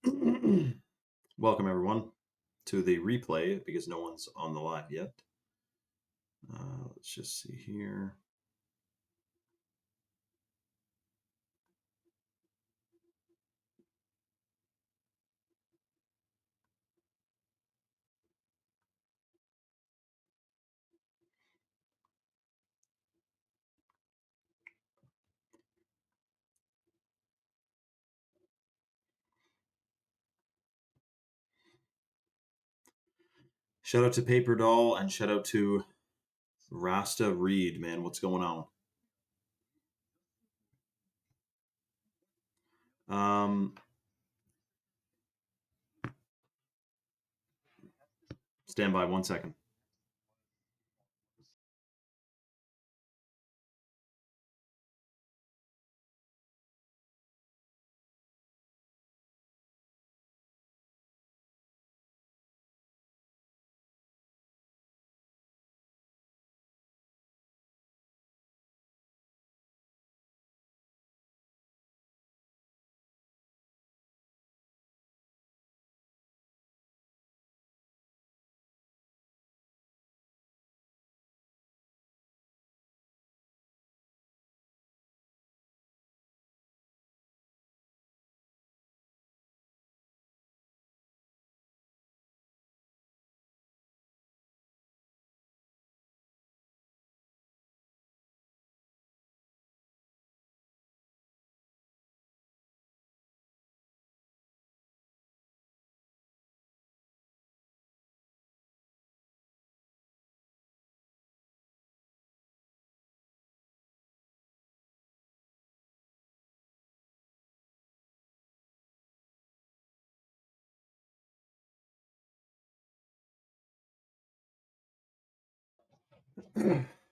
Welcome everyone to the replay because no one's on the live yet. Let's just see here. Shout out to Paper Doll and shout out to Rasta Reed, man. What's going on? Stand by 1 second.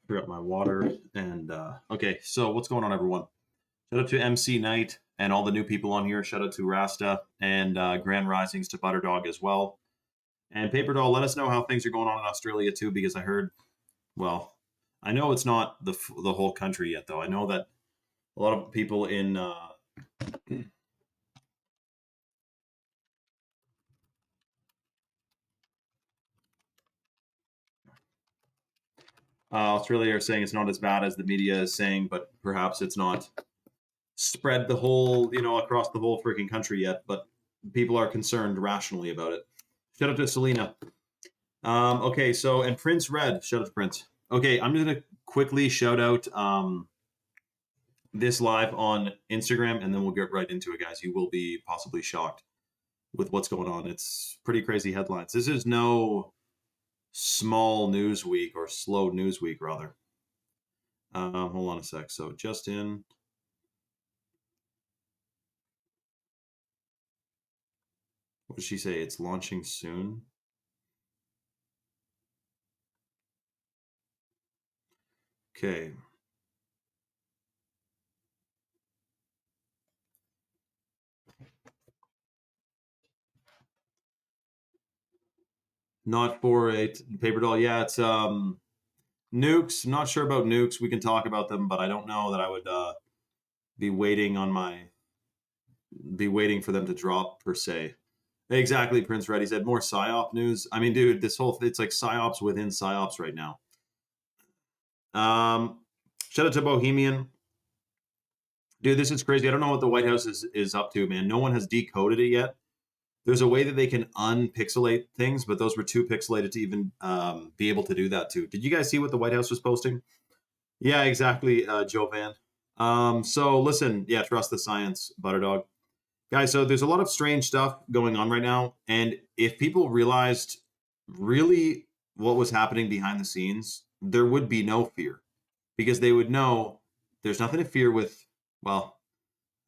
Forgot my water and okay. So what's going on, everyone? Shout out to MC Knight and all the new people on here. Shout out to Rasta and Grand Risings to Butterdog as well. And Paper Doll, let us know how things are going on in Australia too, because I heard, well, I know it's not the whole country yet, though. I know that a lot of people in Australia are saying it's not as bad as the media is saying, but perhaps it's not spread the whole, across the whole freaking country yet. But people are concerned rationally about it. Shout out to Selena. Okay, so and Prince Red. Shout out to Prince. Okay, I'm just gonna quickly shout out this live on Instagram, and then we'll get right into it, guys. You will be possibly shocked with what's going on. It's pretty crazy headlines. This is no small news week or slow news week, rather. Hold on a sec. So just in. What did she say? It's launching soon. Okay. Not for a Paper Doll. Yeah, it's nukes. I'm not sure about nukes. We can talk about them, but I don't know that I would be waiting for them to drop per se. Exactly, Prince Red. He said more psyop news. I mean, dude, it's like psyops within psyops right now. Shout out to Bohemian. Dude, this is crazy. I don't know what the White House is up to, man. No one has decoded it yet. There's a way that they can unpixelate things, but those were too pixelated to even be able to do that too. Did you guys see what the White House was posting? Yeah, exactly, Joe Van. So listen, yeah, trust the science, Butterdog. Guys, so there's a lot of strange stuff going on right now. And if people realized really what was happening behind the scenes, there would be no fear because they would know there's nothing to fear with, well,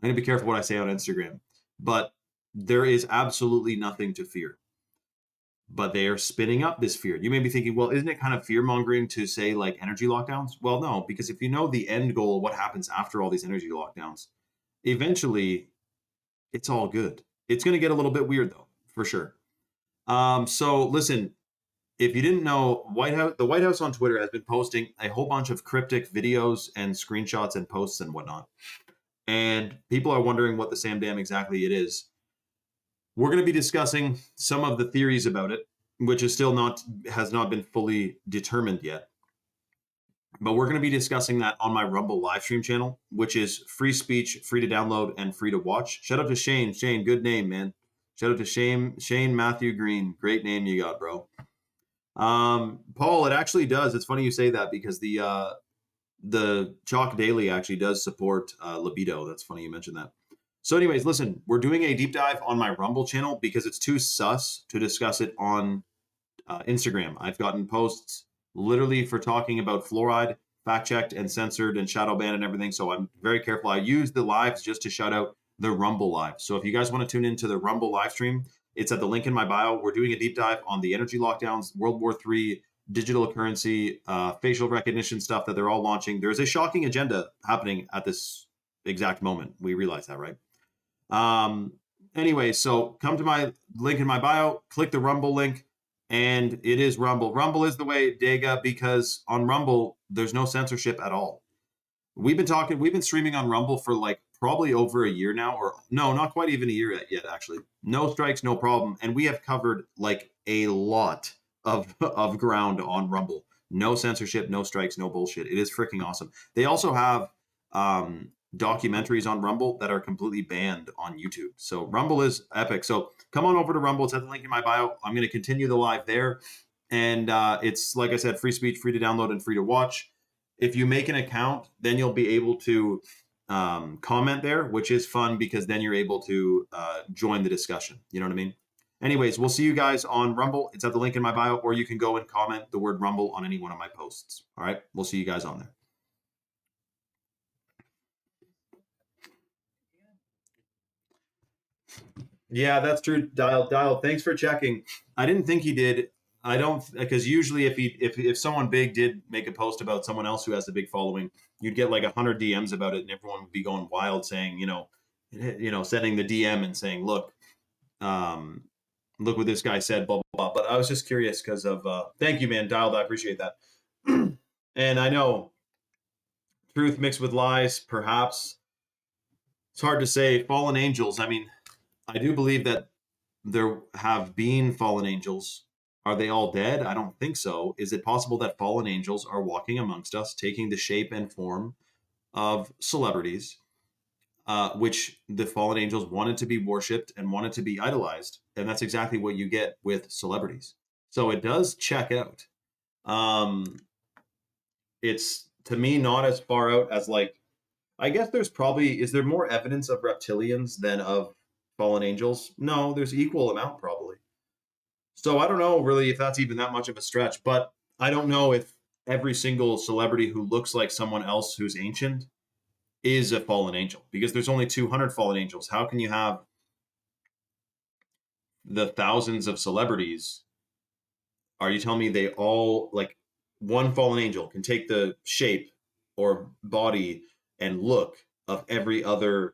I'm going to be careful what I say on Instagram, but there is absolutely nothing to fear. But they are spinning up this fear. You may be thinking, well, isn't it kind of fear mongering to say like energy lockdowns? Well, no, because if you know the end goal, what happens after all these energy lockdowns, eventually it's all good. It's going to get a little bit weird though, for sure. So listen, if you didn't know, the White House on Twitter has been posting a whole bunch of cryptic videos and screenshots and posts and whatnot. And people are wondering what the Sam Dam exactly it is. We're going to be discussing some of the theories about it, which is still has not been fully determined yet. But we're going to be discussing that on my Rumble live stream channel, which is free speech, free to download, and free to watch. Shout out to Shane. Shane, good name, man. Shout out to Shane Matthew Green. Great name you got, bro. Paul, it actually does. It's funny you say that because the Chalk Daily actually does support libido. That's funny you mentioned that. So anyways, listen, we're doing a deep dive on my Rumble channel because it's too sus to discuss it on Instagram. I've gotten posts literally for talking about fluoride, fact-checked and censored and shadow banned and everything. So I'm very careful. I use the lives just to shout out the Rumble live. So if you guys want to tune into the Rumble live stream, it's at the link in my bio. We're doing a deep dive on the energy lockdowns, World War III, digital currency, facial recognition stuff that they're all launching. There's a shocking agenda happening at this exact moment. We realize that, right? Anyway, so come to my link in my bio, click the Rumble link, and it is Rumble. Rumble is the way, Dega, because on Rumble, there's no censorship at all. We've been streaming on Rumble for like probably over a year now, or no, not quite even a year yet, actually. No strikes, no problem. And we have covered like a lot of ground on Rumble. No censorship, no strikes, no bullshit. It is freaking awesome. They also have documentaries on Rumble that are completely banned on YouTube. So Rumble is epic. So come on over to Rumble. It's at the link in my bio. I'm going to continue the live there. And it's, like I said, free speech, free to download, and free to watch. If you make an account, then you'll be able to comment there, which is fun because then you're able to join the discussion. You know what I mean? Anyways, we'll see you guys on Rumble. It's at the link in my bio, or you can go and comment the word Rumble on any one of my posts. All right, we'll see you guys on there. Yeah, that's true. Dial. Thanks for checking. I didn't think he did. I don't, because usually if someone big did make a post about someone else who has a big following, you'd get like 100 DMs about it, and everyone would be going wild, saying, sending the DM and saying, look what this guy said, blah blah blah. But I was just curious because of. Thank you, man, Dialed. I appreciate that. And I know truth mixed with lies, perhaps. It's hard to say. Fallen angels. I mean, I do believe that there have been fallen angels. Are they all dead? I don't think so. Is it possible that fallen angels are walking amongst us, taking the shape and form of celebrities, which the fallen angels wanted to be worshipped and wanted to be idolized? And that's exactly what you get with celebrities. So it does check out. It's, to me, not as far out as, like, I guess is there more evidence of reptilians than of fallen angels? No, there's equal amount probably. So I don't know really if that's even that much of a stretch, but I don't know if every single celebrity who looks like someone else who's ancient is a fallen angel, because there's only 200 fallen angels. How can you have the thousands of celebrities? Are you telling me they all, like, one fallen angel can take the shape or body and look of every other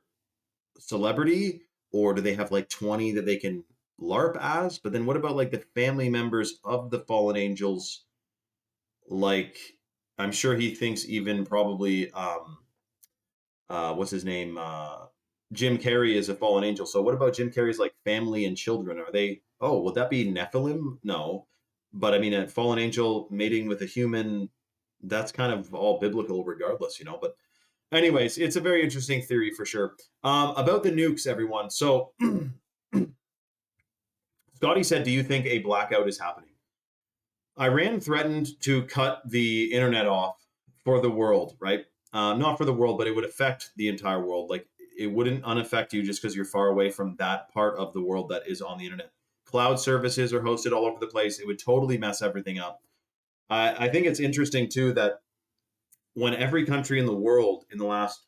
celebrity? Or do they have like 20 that they can LARP as? But then what about like the family members of the fallen angels? Like, I'm sure he thinks even probably what's his name, Jim Carrey is a fallen angel. So what about Jim Carrey's like family and children? Are they, oh, would that be Nephilim? No. But I mean, a fallen angel mating with a human, that's kind of all biblical regardless, but anyways, it's a very interesting theory for sure. About the nukes, everyone. So Scotty said, do you think a blackout is happening? Iran threatened to cut the internet off for the world, right? Not for the world, but it would affect the entire world. Like, it wouldn't unaffect you just because you're far away from that part of the world that is on the internet. Cloud services are hosted all over the place. It would totally mess everything up. I think it's interesting too that when every country in the world in the last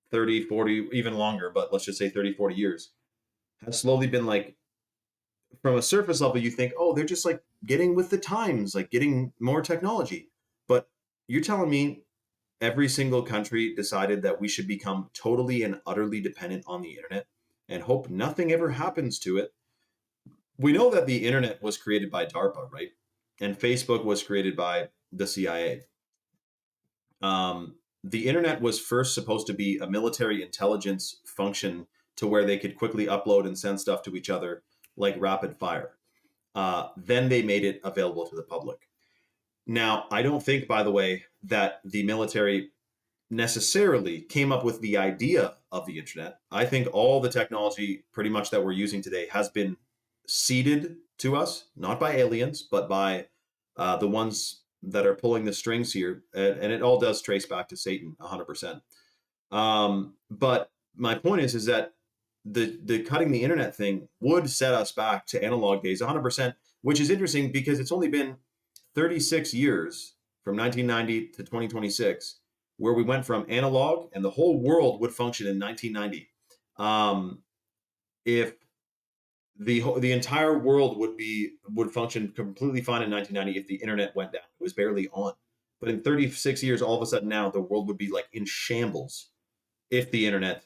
30, 40, even longer, but let's just say 30, 40 years, has slowly been like, from a surface level, you think, oh, they're just like getting with the times, like getting more technology. But you're telling me every single country decided that we should become totally and utterly dependent on the internet and hope nothing ever happens to it. We know that the internet was created by DARPA, right? And Facebook was created by the CIA. The internet was first supposed to be a military intelligence function to where they could quickly upload and send stuff to each other like rapid fire. Then they made it available to the public. Now, I don't think, by the way, that the military necessarily came up with the idea of the internet. I think all the technology pretty much that we're using today has been seeded to us, not by aliens, but by the ones that are pulling the strings here. And it all does trace back to Satan 100%. But my point is that the cutting the internet thing would set us back to analog days 100%, which is interesting because it's only been 36 years from 1990 to 2026 where we went from analog and the whole world would function in 1990. If the entire world would function completely fine in 1990 if the internet went down. It was barely on. But in 36 years, all of a sudden now the world would be like in shambles if the internet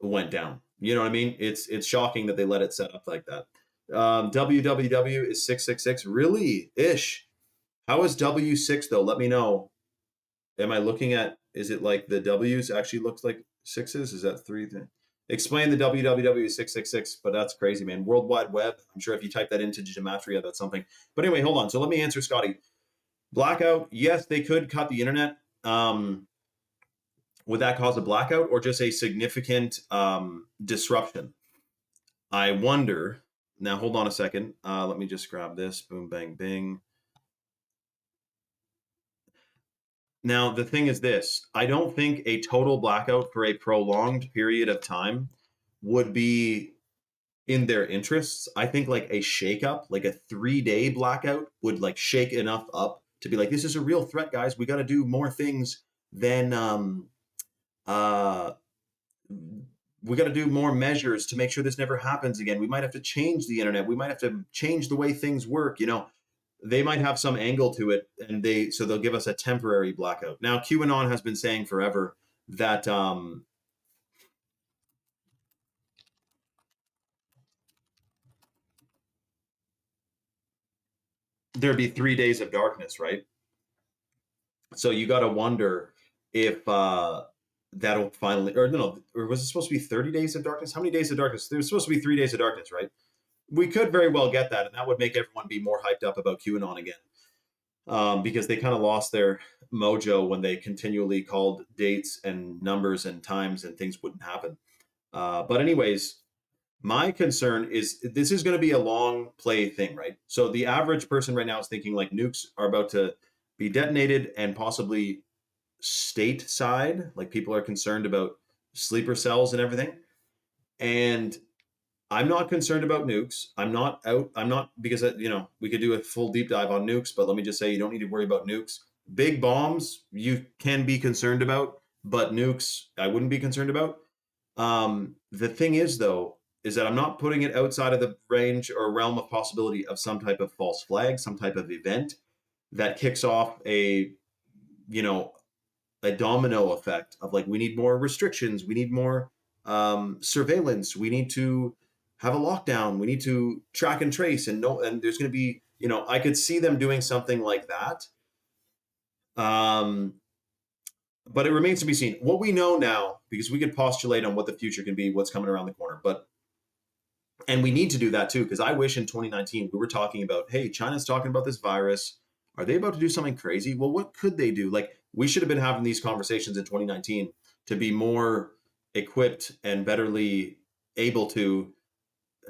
went down. You know what I mean? It's shocking that they let it set up like that. WWW is 666. Really? Ish. How is W6 though? Let me know. Am I looking at, is it like the W's actually looks like sixes? Is that three? Explain the WWW 666, but that's crazy, man. World Wide Web. I'm sure if you type that into Gematria, that's something. But anyway, hold on. So let me answer Scotty. Blackout, yes, they could cut the internet. Would that cause a blackout or just a significant disruption? I wonder. Now, hold on a second. Let me just grab this. Boom, bang, bing. Now, the thing is this. I don't think a total blackout for a prolonged period of time would be in their interests. I think like a shakeup, like a 3-day blackout would like shake enough up to be like, this is a real threat, guys. We got to do more things than we got to do more measures to make sure this never happens again. We might have to change the internet. We might have to change the way things work. You know, they might have some angle to it, and they'll give us a temporary blackout. Now, QAnon has been saying forever that there'd be 3 days of darkness, right? So you got to wonder if that'll finally, or no, or was it supposed to be 30 days of darkness? How many days of darkness? There's supposed to be 3 days of darkness, right? We could very well get that, and that would make everyone be more hyped up about QAnon again, because they kind of lost their mojo when they continually called dates and numbers and times and things wouldn't happen. But anyways, my concern is this is going to be a long play thing, right? So the average person right now is thinking like nukes are about to be detonated and possibly stateside, like people are concerned about sleeper cells and everything. And I'm not concerned about nukes. I'm not because, you know, we could do a full deep dive on nukes, but let me just say you don't need to worry about nukes. Big bombs you can be concerned about, but nukes I wouldn't be concerned about. The thing is, though, is that I'm not putting it outside of the range or realm of possibility of some type of false flag, some type of event that kicks off a domino effect of like, we need more restrictions, we need more surveillance, we need to have a lockdown, we need to track and trace, and there's going to be, I could see them doing something like that. But it remains to be seen. What we know now, because we could postulate on what the future can be, what's coming around the corner, and we need to do that too, because I wish in 2019 we were talking about, hey, China's talking about this virus. Are they about to do something crazy? Well, what could they do? Like, we should have been having these conversations in 2019 to be more equipped and betterly able to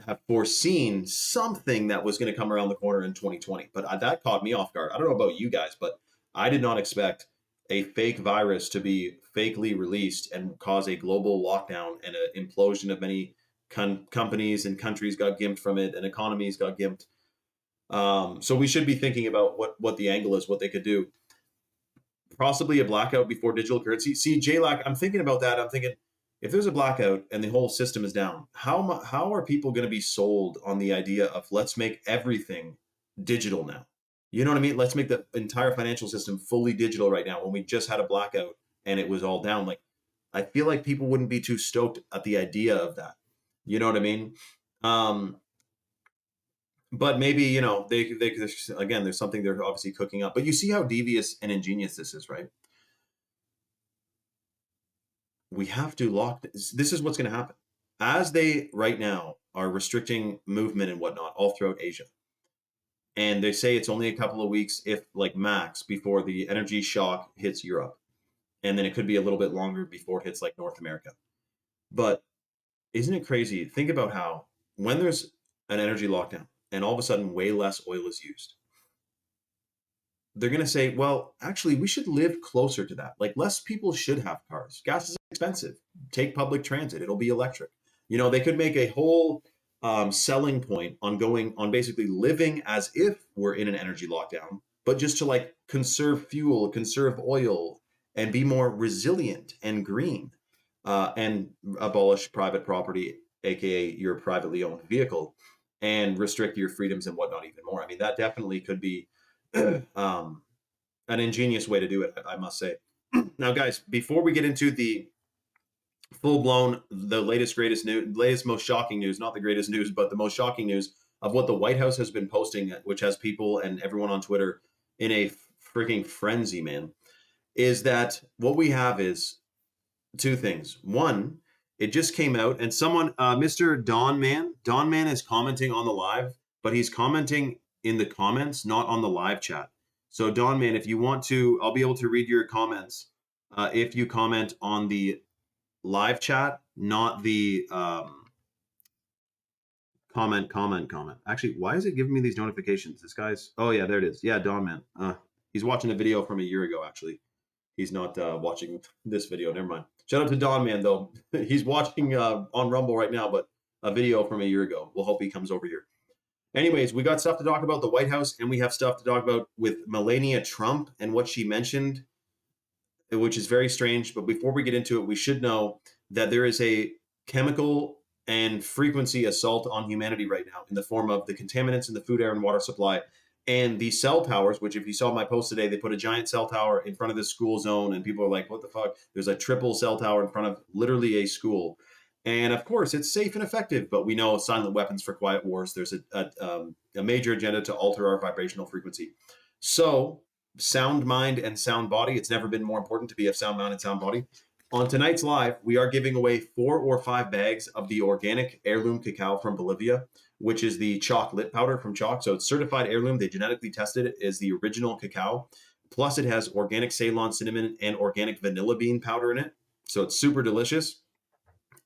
have foreseen something that was going to come around the corner in 2020. But that caught me off guard. I don't know about you guys, but I did not expect a fake virus to be fakely released and cause a global lockdown and an implosion of many companies and countries got gimped from it, and economies got gimped. So we should be thinking about what the angle is, what they could do. Possibly a blackout before digital currency. See, JLAC, I'm thinking about that. I'm thinking, if there's a blackout and the whole system is down, how are people going to be sold on the idea of let's make everything digital now? You know what I mean? Let's make the entire financial system fully digital right now when we just had a blackout and it was all down. Like, I feel like people wouldn't be too stoked at the idea of that. You know what I mean? But maybe, they again, there's something they're obviously cooking up. But you see how devious and ingenious this is, right? We have to lock this is what's going to happen. as they right now are restricting movement and whatnot all throughout Asia. And they say it's only a couple of weeks, if like max, before the energy shock hits Europe. And then it could be a little bit longer before it hits like North America. But isn't it crazy? Think about how when there's an energy lockdown and all of a sudden way less oil is used, they're going to say, well, actually, we should live closer to that. Like less people should have cars. Gas is expensive. Take public transit. It'll be electric. They could make a whole selling point on going on basically living as if we're in an energy lockdown, but just to like conserve fuel, conserve oil, and be more resilient and green, and abolish private property, aka your privately owned vehicle, and restrict your freedoms and whatnot even more. I mean, that definitely could be an ingenious way to do it, I must say. Now, guys, before we get into the full-blown, the latest, greatest news, latest, most shocking news, not the greatest news, but the most shocking news of what the White House has been posting, which has people and everyone on Twitter in a freaking frenzy, man, is that what we have is two things. One, it just came out, and someone, Mr. Don Man is commenting on the live, but he's commenting in the comments, not on the live chat. So Don Man, if you want to, I'll be able to read your comments if you comment on the live chat, not the comment. Actually, why is it giving me these notifications? This guy's, oh yeah, there it is. Yeah, Don Man. He's watching a video from a year ago, actually. He's not watching this video. Never mind. Shout out to Don Man, though. He's watching on Rumble right now, but a video from a year ago. We'll hope he comes over here. Anyways, we got stuff to talk about the White House, and we have stuff to talk about with Melania Trump and what she mentioned, which is very strange. But before we get into it, we should know that there is a chemical and frequency assault on humanity right now in the form of the contaminants in the food, air, and water supply. And the cell towers, which if you saw my post today, they put a giant cell tower in front of the school zone, and people are like, what the fuck? There's a triple cell tower in front of literally a school. And of course, it's safe and effective, but we know silent weapons for quiet wars. There's a major agenda to alter our vibrational frequency. So sound mind and sound body, it's never been more important to be of sound mind and sound body. On tonight's live, we are giving away 4 or 5 bags of the organic heirloom cacao from Bolivia, which is the chalk lit powder from chalk. So it's certified heirloom. They genetically tested it as the original cacao. Plus it has organic Ceylon cinnamon and organic vanilla bean powder in it. So it's super delicious.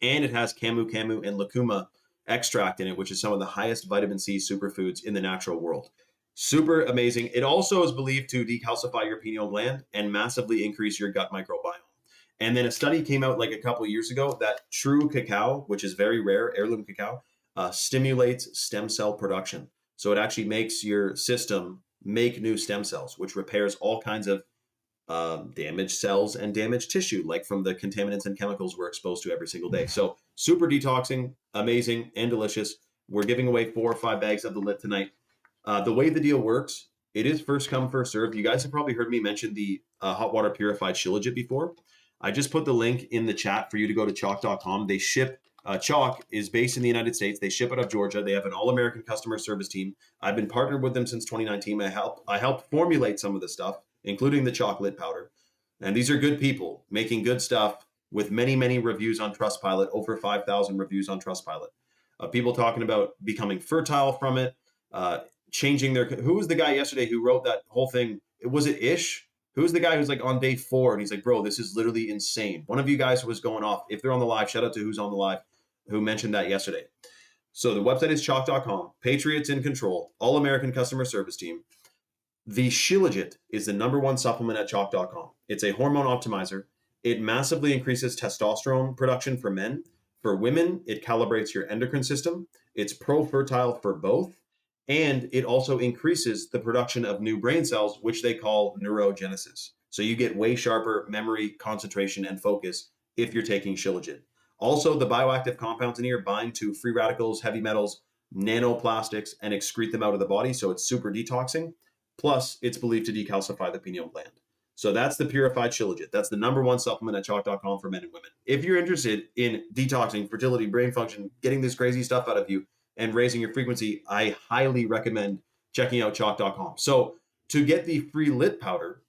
And it has camu camu and lucuma extract in it, which is some of the highest vitamin C superfoods in the natural world. Super amazing. It also is believed to decalcify your pineal gland and massively increase your gut microbiome. And then a study came out like a couple of years ago that true cacao, which is very rare, heirloom cacao, stimulates stem cell production. So it actually makes your system make new stem cells, which repairs all kinds of damaged cells and damaged tissue, like from the contaminants and chemicals we're exposed to every single day. So super detoxing, amazing, and delicious. We're giving away 4 or 5 bags of the lit tonight. The way the deal works, it is first come, first serve. You guys have probably heard me mention the hot water purified Shilajit before. I just put the link in the chat for you to go to chalk.com. They ship, Chalk is based in the United States. They ship out of Georgia. They have an all-American customer service team. I've been partnered with them since 2019. I helped formulate some of the stuff, including the chocolate powder. And these are good people making good stuff with many, many reviews on Trustpilot, over 5,000 reviews on Trustpilot. People talking about becoming fertile from it, changing their... Who was the guy yesterday who wrote that whole thing? Was it Ish? Who's the guy who's like on day 4 and he's like, bro, this is literally insane. One of you guys was going off. If they're on the live, shout out to who's on the live, who mentioned that yesterday. So the website is chalk.com. Patriots in control. All-American customer service team. The Shilajit is the #1 supplement at chalk.com. It's a hormone optimizer. It massively increases testosterone production for men. For women, it calibrates your endocrine system. It's pro-fertile for both. And it also increases the production of new brain cells, which they call neurogenesis. So you get way sharper memory, concentration, and focus if you're taking Shilajit. Also, the bioactive compounds in here bind to free radicals, heavy metals, nanoplastics, and excrete them out of the body. So it's super detoxing. Plus, it's believed to decalcify the pineal gland. So that's the purified Shilajit. That's the #1 supplement at chalk.com for men and women. If you're interested in detoxing, fertility, brain function, getting this crazy stuff out of you, and raising your frequency, I highly recommend checking out chalk.com. So to get the free lit powder,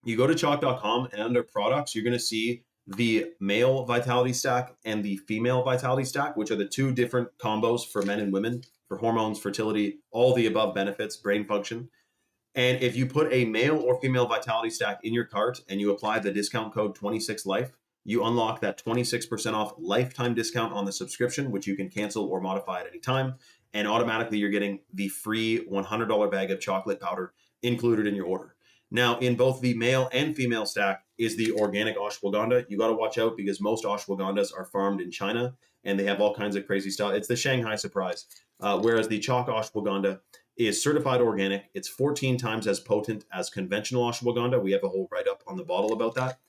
you go to chalk.com and under products, you're going to see the male vitality stack and the female vitality stack, which are the two different combos for men and women for hormones, fertility, all the above benefits, brain function. And if you put a male or female vitality stack in your cart and you apply the discount code 26life, you unlock that 26% off lifetime discount on the subscription, which you can cancel or modify at any time. And automatically you're getting the free $100 bag of chocolate powder included in your order. Now, in both the male and female stack is the organic ashwagandha. You got to watch out because most ashwagandhas are farmed in China and they have all kinds of crazy stuff. It's the Shanghai surprise. Whereas the chalk ashwagandha is certified organic. It's 14 times as potent as conventional ashwagandha. We have a whole write-up on the bottle about that.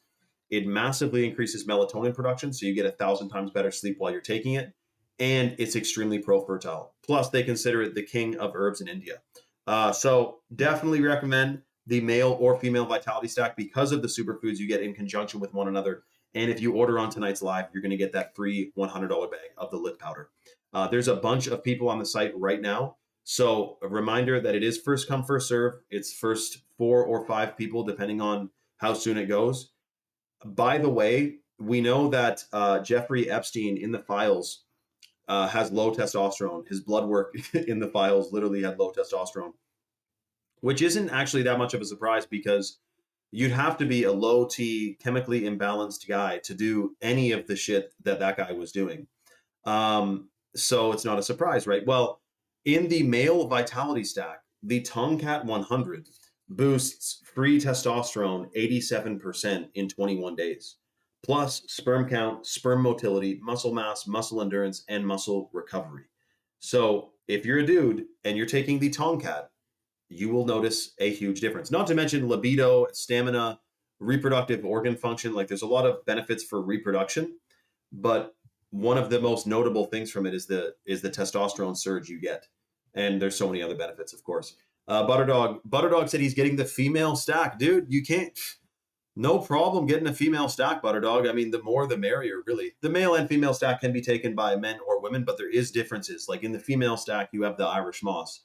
It massively increases melatonin production, so you get 1,000 times better sleep while you're taking it. And it's extremely pro-fertile. Plus, they consider it the king of herbs in India. So definitely recommend the male or female vitality stack because of the superfoods you get in conjunction with one another. And if you order on tonight's live, you're going to get that free $100 bag of the lip powder. There's a bunch of people on the site right now. So a reminder that it is first come, first serve. It's first 4 or 5 people, depending on how soon it goes. By the way, we know that Jeffrey Epstein in the files has low testosterone. His blood work in the files literally had low testosterone, which isn't actually that much of a surprise because you'd have to be a low T, chemically imbalanced guy to do any of the shit that guy was doing. So it's not a surprise, right? Well, in the male vitality stack, the Tomcat 100 boosts free testosterone 87% in 21 days, plus sperm count, sperm motility, muscle mass, muscle endurance, and muscle recovery. So if you're a dude and you're taking the Tomcat, you will notice a huge difference. Not to mention libido, stamina, reproductive organ function. Like there's a lot of benefits for reproduction, but one of the most notable things from it is the testosterone surge you get. And there's so many other benefits, of course. Butterdog said he's getting the female stack. Dude, you can't, no problem getting a female stack, Butterdog. I mean, the more the merrier, really. The male and female stack can be taken by men or women, but there is differences. Like in the female stack, you have the Irish moss,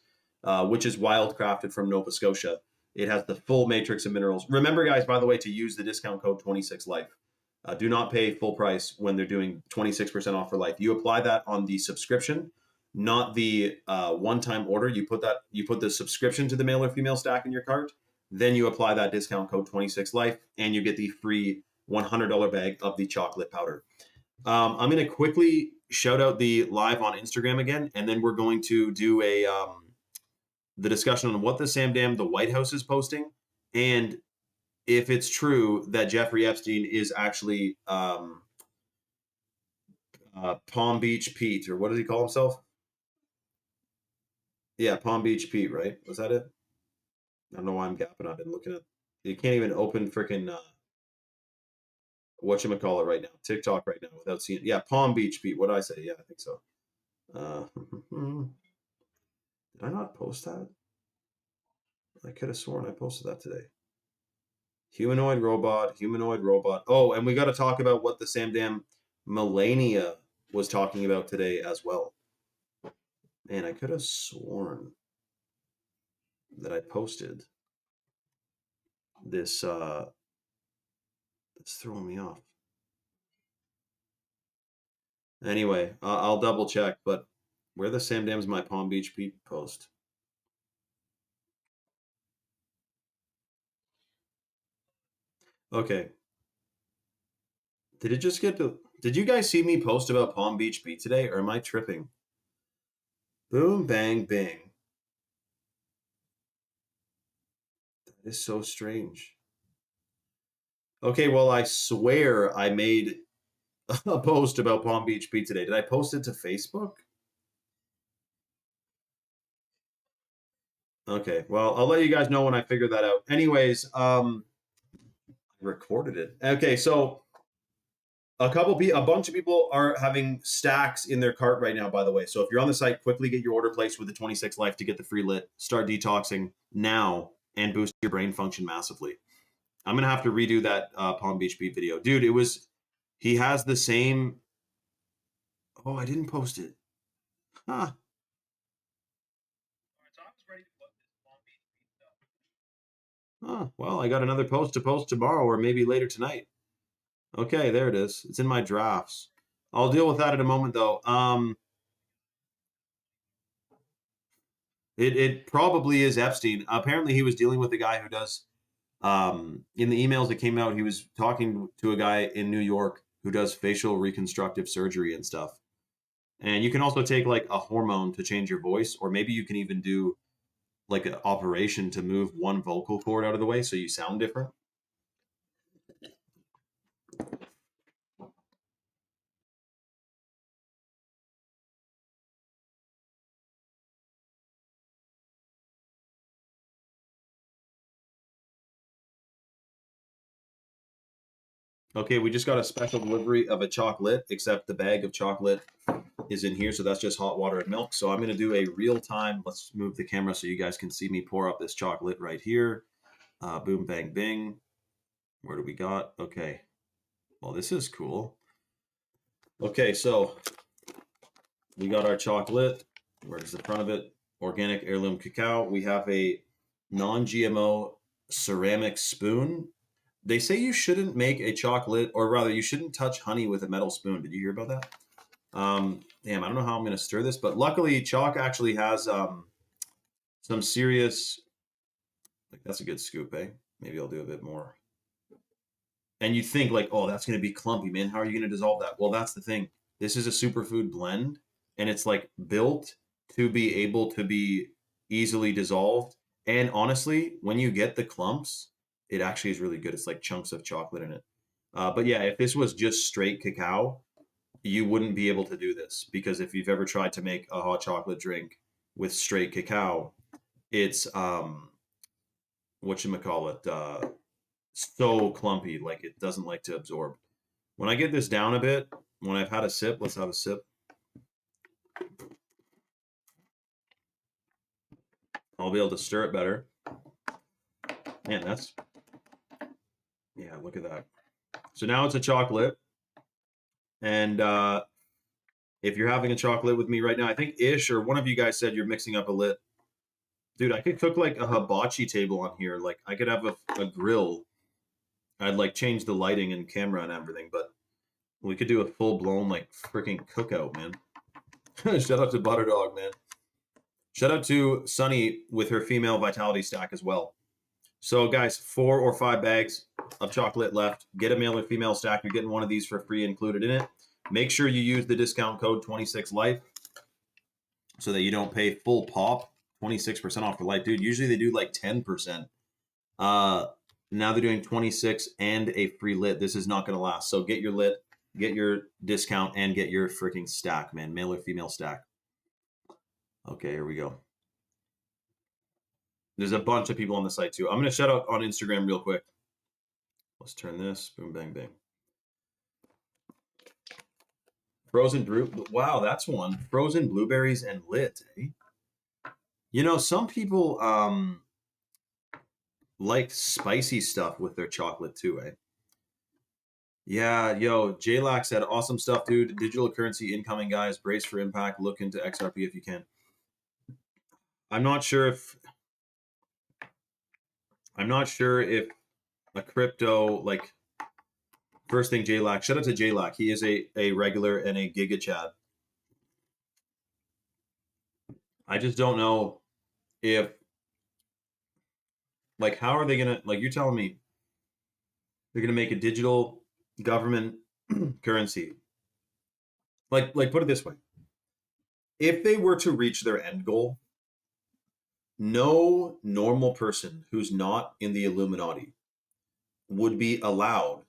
which is wildcrafted from Nova Scotia. It has the full matrix of minerals. Remember, guys, by the way, to use the discount code 26life. Do not pay full price when they're doing 26% off for life. You apply that on the subscription, not the one-time order. You put the subscription to the male or female stack in your cart. Then you apply that discount code 26life, and you get the free $100 bag of the chocolate powder. I'm going to quickly shout out the live on Instagram again, and then we're going to do the discussion on what the Samdam, the White House, is posting, and if it's true that Jeffrey Epstein is actually Palm Beach Pete, or what does he call himself? Yeah, Palm Beach Pete, right? Was that it? I don't know why I'm gapping. I've been looking at. You can't even open freaking whatchamacallit right now, TikTok right now without seeing. Yeah, Palm Beach Pete. What did I say? Yeah, I think so. Did I not post that? I could have sworn I posted that today. Humanoid robot. Oh, and we got to talk about what the Samdam Melania was talking about today as well. Man, I could have sworn that I posted this. It's throwing me off. Anyway, I'll double check, but where the Samdam's my Palm Beach Pete post? Okay. Did you guys see me post about Palm Beach Pete today, or am I tripping? Boom, bang, bing. That is so strange. Okay, well, I swear I made a post about Palm Beach Pete today. Did I post it to Facebook? Okay, well, I'll let you guys know when I figure that out. Anyways, I recorded it. Okay, so a bunch of people are having stacks in their cart right now, by the way. So if you're on the site, quickly get your order placed with the 26life to get the free lit. Start detoxing now and boost your brain function massively. I'm gonna have to redo that Palm Beach Pete video, dude. He has the same. Oh, I didn't post it. Huh. Well, I got another post to post tomorrow or maybe later tonight. Okay, there it is. It's in my drafts. I'll deal with that in a moment, though. It probably is Epstein. Apparently, he was dealing with a guy who does. In the emails that came out, he was talking to a guy in New York who does facial reconstructive surgery and stuff. And you can also take like a hormone to change your voice, or maybe you can even do like an operation to move one vocal cord out of the way so you sound different. Okay, we just got a special delivery of a chocolate, except the bag of chocolate is in here, so that's just hot water and milk. So I'm going to do a real time. Let's move the camera so you guys can see me pour up this chocolate right here. Boom, bang, bing. Where do we got? Okay. Well, this is cool. Okay, so we got our chocolate. Where's the front of it? Organic heirloom cacao. We have a non-GMO ceramic spoon. They say you shouldn't make a chocolate, or rather, you shouldn't touch honey with a metal spoon. Did you hear about that? Damn, I don't know how I'm going to stir this, but luckily, chalk actually has some serious. Like that's a good scoop, eh? Maybe I'll do a bit more. And you think like, oh, that's going to be clumpy, man. How are you going to dissolve that? Well, that's the thing. This is a superfood blend, and it's like built to be able to be easily dissolved. And honestly, when you get the clumps, it actually is really good. It's like chunks of chocolate in it. But yeah, if this was just straight cacao, you wouldn't be able to do this because if you've ever tried to make a hot chocolate drink with straight cacao, it's whatchamacallit, so clumpy, like it doesn't like to absorb. When I get this down a bit, when I've had a sip, let's have a sip. I'll be able to stir it better. Man, that's, yeah, look at that. So now it's a chocolate. And if you're having a chocolate with me right now, I think Ish or one of you guys said you're mixing up a lit. Dude, I could cook like a hibachi table on here. Like I could have a grill. I'd like change the lighting and camera and everything, but we could do a full blown like freaking cookout, man. Shout out to Butterdog, man. Shout out to Sunny with her female vitality stack as well. So, guys, 4 or 5 bags of chocolate left. Get a male or female stack. You're getting one of these for free included in it. Make sure you use the discount code 26life so that you don't pay full pop, 26% off for life. Dude, usually they do like 10%. Now they're doing 26 and a free lit. This is not going to last. So get your lit, get your discount, and get your freaking stack, man. Male or female stack. Okay, here we go. There's a bunch of people on the site too. I'm going to shout out on Instagram real quick. Let's turn this. Boom, bang, bang. Frozen brew. Wow, that's one. Frozen blueberries and lit, eh? You know, some people like spicy stuff with their chocolate too, eh? Yeah, yo, JLax said awesome stuff, dude. Digital currency incoming, guys. Brace for impact. Look into XRP if you can. I'm not sure if a crypto like first thing JLax. Shout out to JLax. He is a regular and a Giga Chad. I just don't know if like how are they gonna like you're telling me they're gonna make a digital government currency. Like put it this way. If they were to reach their end goal, no normal person who's not in the Illuminati would be allowed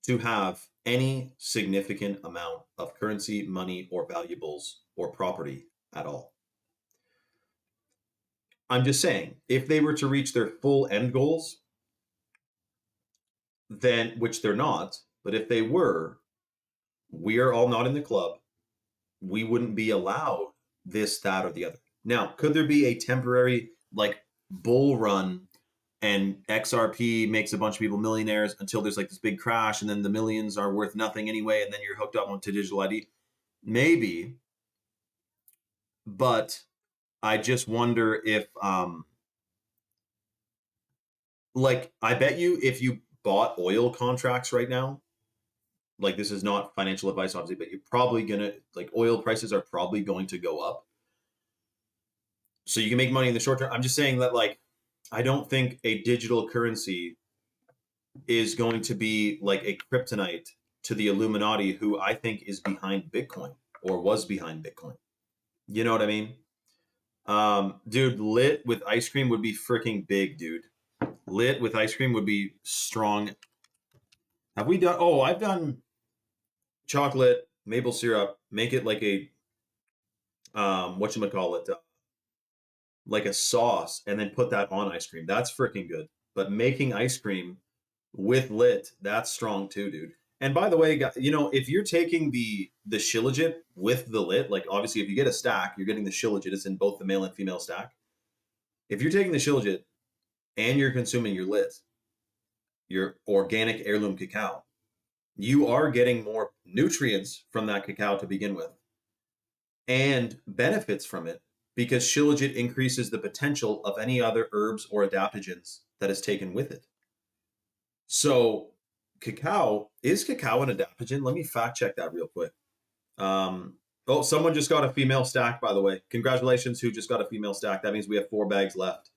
to have any significant amount of currency, money, or valuables or property at all. I'm just saying, if they were to reach their full end goals, then, which they're not, but if they were, we are all not in the club. We wouldn't be allowed this, that, or the other. Now, could there be a temporary, like, bull run and XRP makes a bunch of people millionaires until there's like this big crash and then the millions are worth nothing anyway and then you're hooked up onto digital ID? Maybe. But I just wonder if like I bet you if you bought oil contracts right now, like this is not financial advice, obviously, but you're probably gonna like oil prices are probably going to go up. So you can make money in the short term. I'm just saying that like I don't think a digital currency is going to be like a kryptonite to the Illuminati, who I think is behind Bitcoin or was behind Bitcoin. You know what I mean? Dude, lit with ice cream would be freaking big, dude. Lit with ice cream would be strong. Have we done? Oh, I've done chocolate maple syrup. Make it like a what you call it, like a sauce, and then put that on ice cream. That's freaking good. But making ice cream with lit, that's strong too, dude. And by the way, you know, if you're taking the shilajit with the lit, like obviously if you get a stack, you're getting the shilajit. It's in both the male and female stack. If you're taking the shilajit and you're consuming your lit, your organic heirloom cacao, you are getting more nutrients from that cacao to begin with and benefits from it because shilajit increases the potential of any other herbs or adaptogens that is taken with it. So, cacao is cacao an adaptogen? Let me fact check that real quick. Oh, someone just got a female stack, by the way. Congratulations, who just got a female stack. That means we have 4 bags left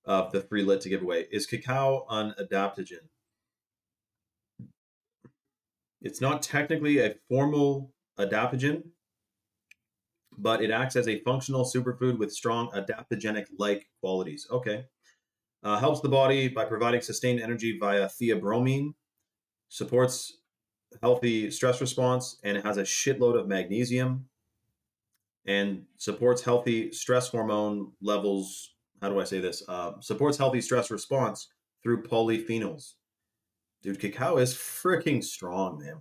of the free lit to give away. Is cacao an adaptogen? It's not technically a formal adaptogen, but it acts as a functional superfood with strong adaptogenic-like qualities. Okay. Helps the body by providing sustained energy via theobromine, supports healthy stress response, and it has a shitload of magnesium and supports healthy stress hormone levels. How do I say this? Supports healthy stress response through polyphenols. Dude, cacao is freaking strong, man.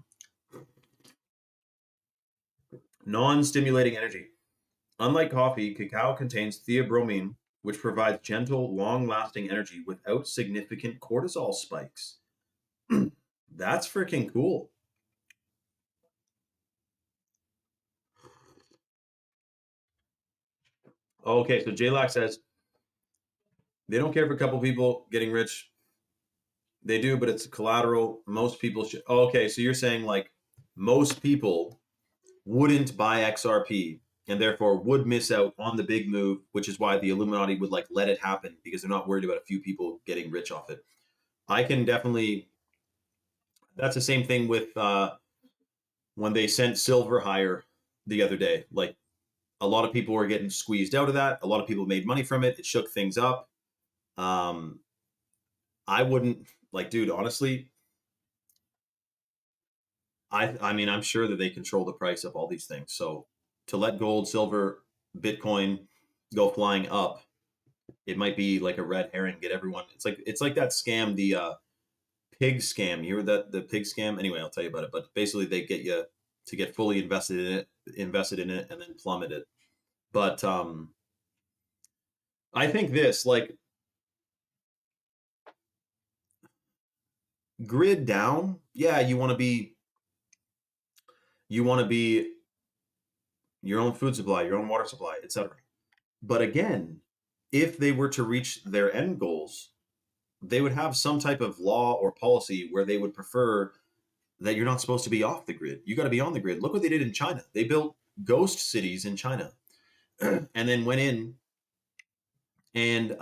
Non-stimulating energy. Unlike coffee, cacao contains theobromine, which provides gentle, long-lasting energy without significant cortisol spikes. That's freaking cool. Okay, so JLac says they don't care for a couple people getting rich. They do, but it's collateral. Most people should. Okay, so you're saying like most people wouldn't buy XRP and therefore would miss out on the big move, which is why the Illuminati would like let it happen because they're not worried about a few people getting rich off it. I can definitely. That's the same thing with when they sent silver higher the other day. Like a lot of people were getting squeezed out of that. A lot of people made money from it. It shook things up. Um, I wouldn't like, dude. Honestly, I mean, I'm sure that they control the price of all these things. So to let gold, silver, Bitcoin go flying up, it might be like a red herring. Get everyone. It's like that scam, the pig scam. You hear that the pig scam? Anyway, I'll tell you about it. But basically, they get you to get fully invested in it, and then plummet it. But I think this like grid down. Yeah, you want to be your own food supply, your own water supply, etc. But again, if they were to reach their end goals, they would have some type of law or policy where they would prefer that you're not supposed to be off the grid. You got to be on the grid. Look what they did in China. They built ghost cities in China and then went in and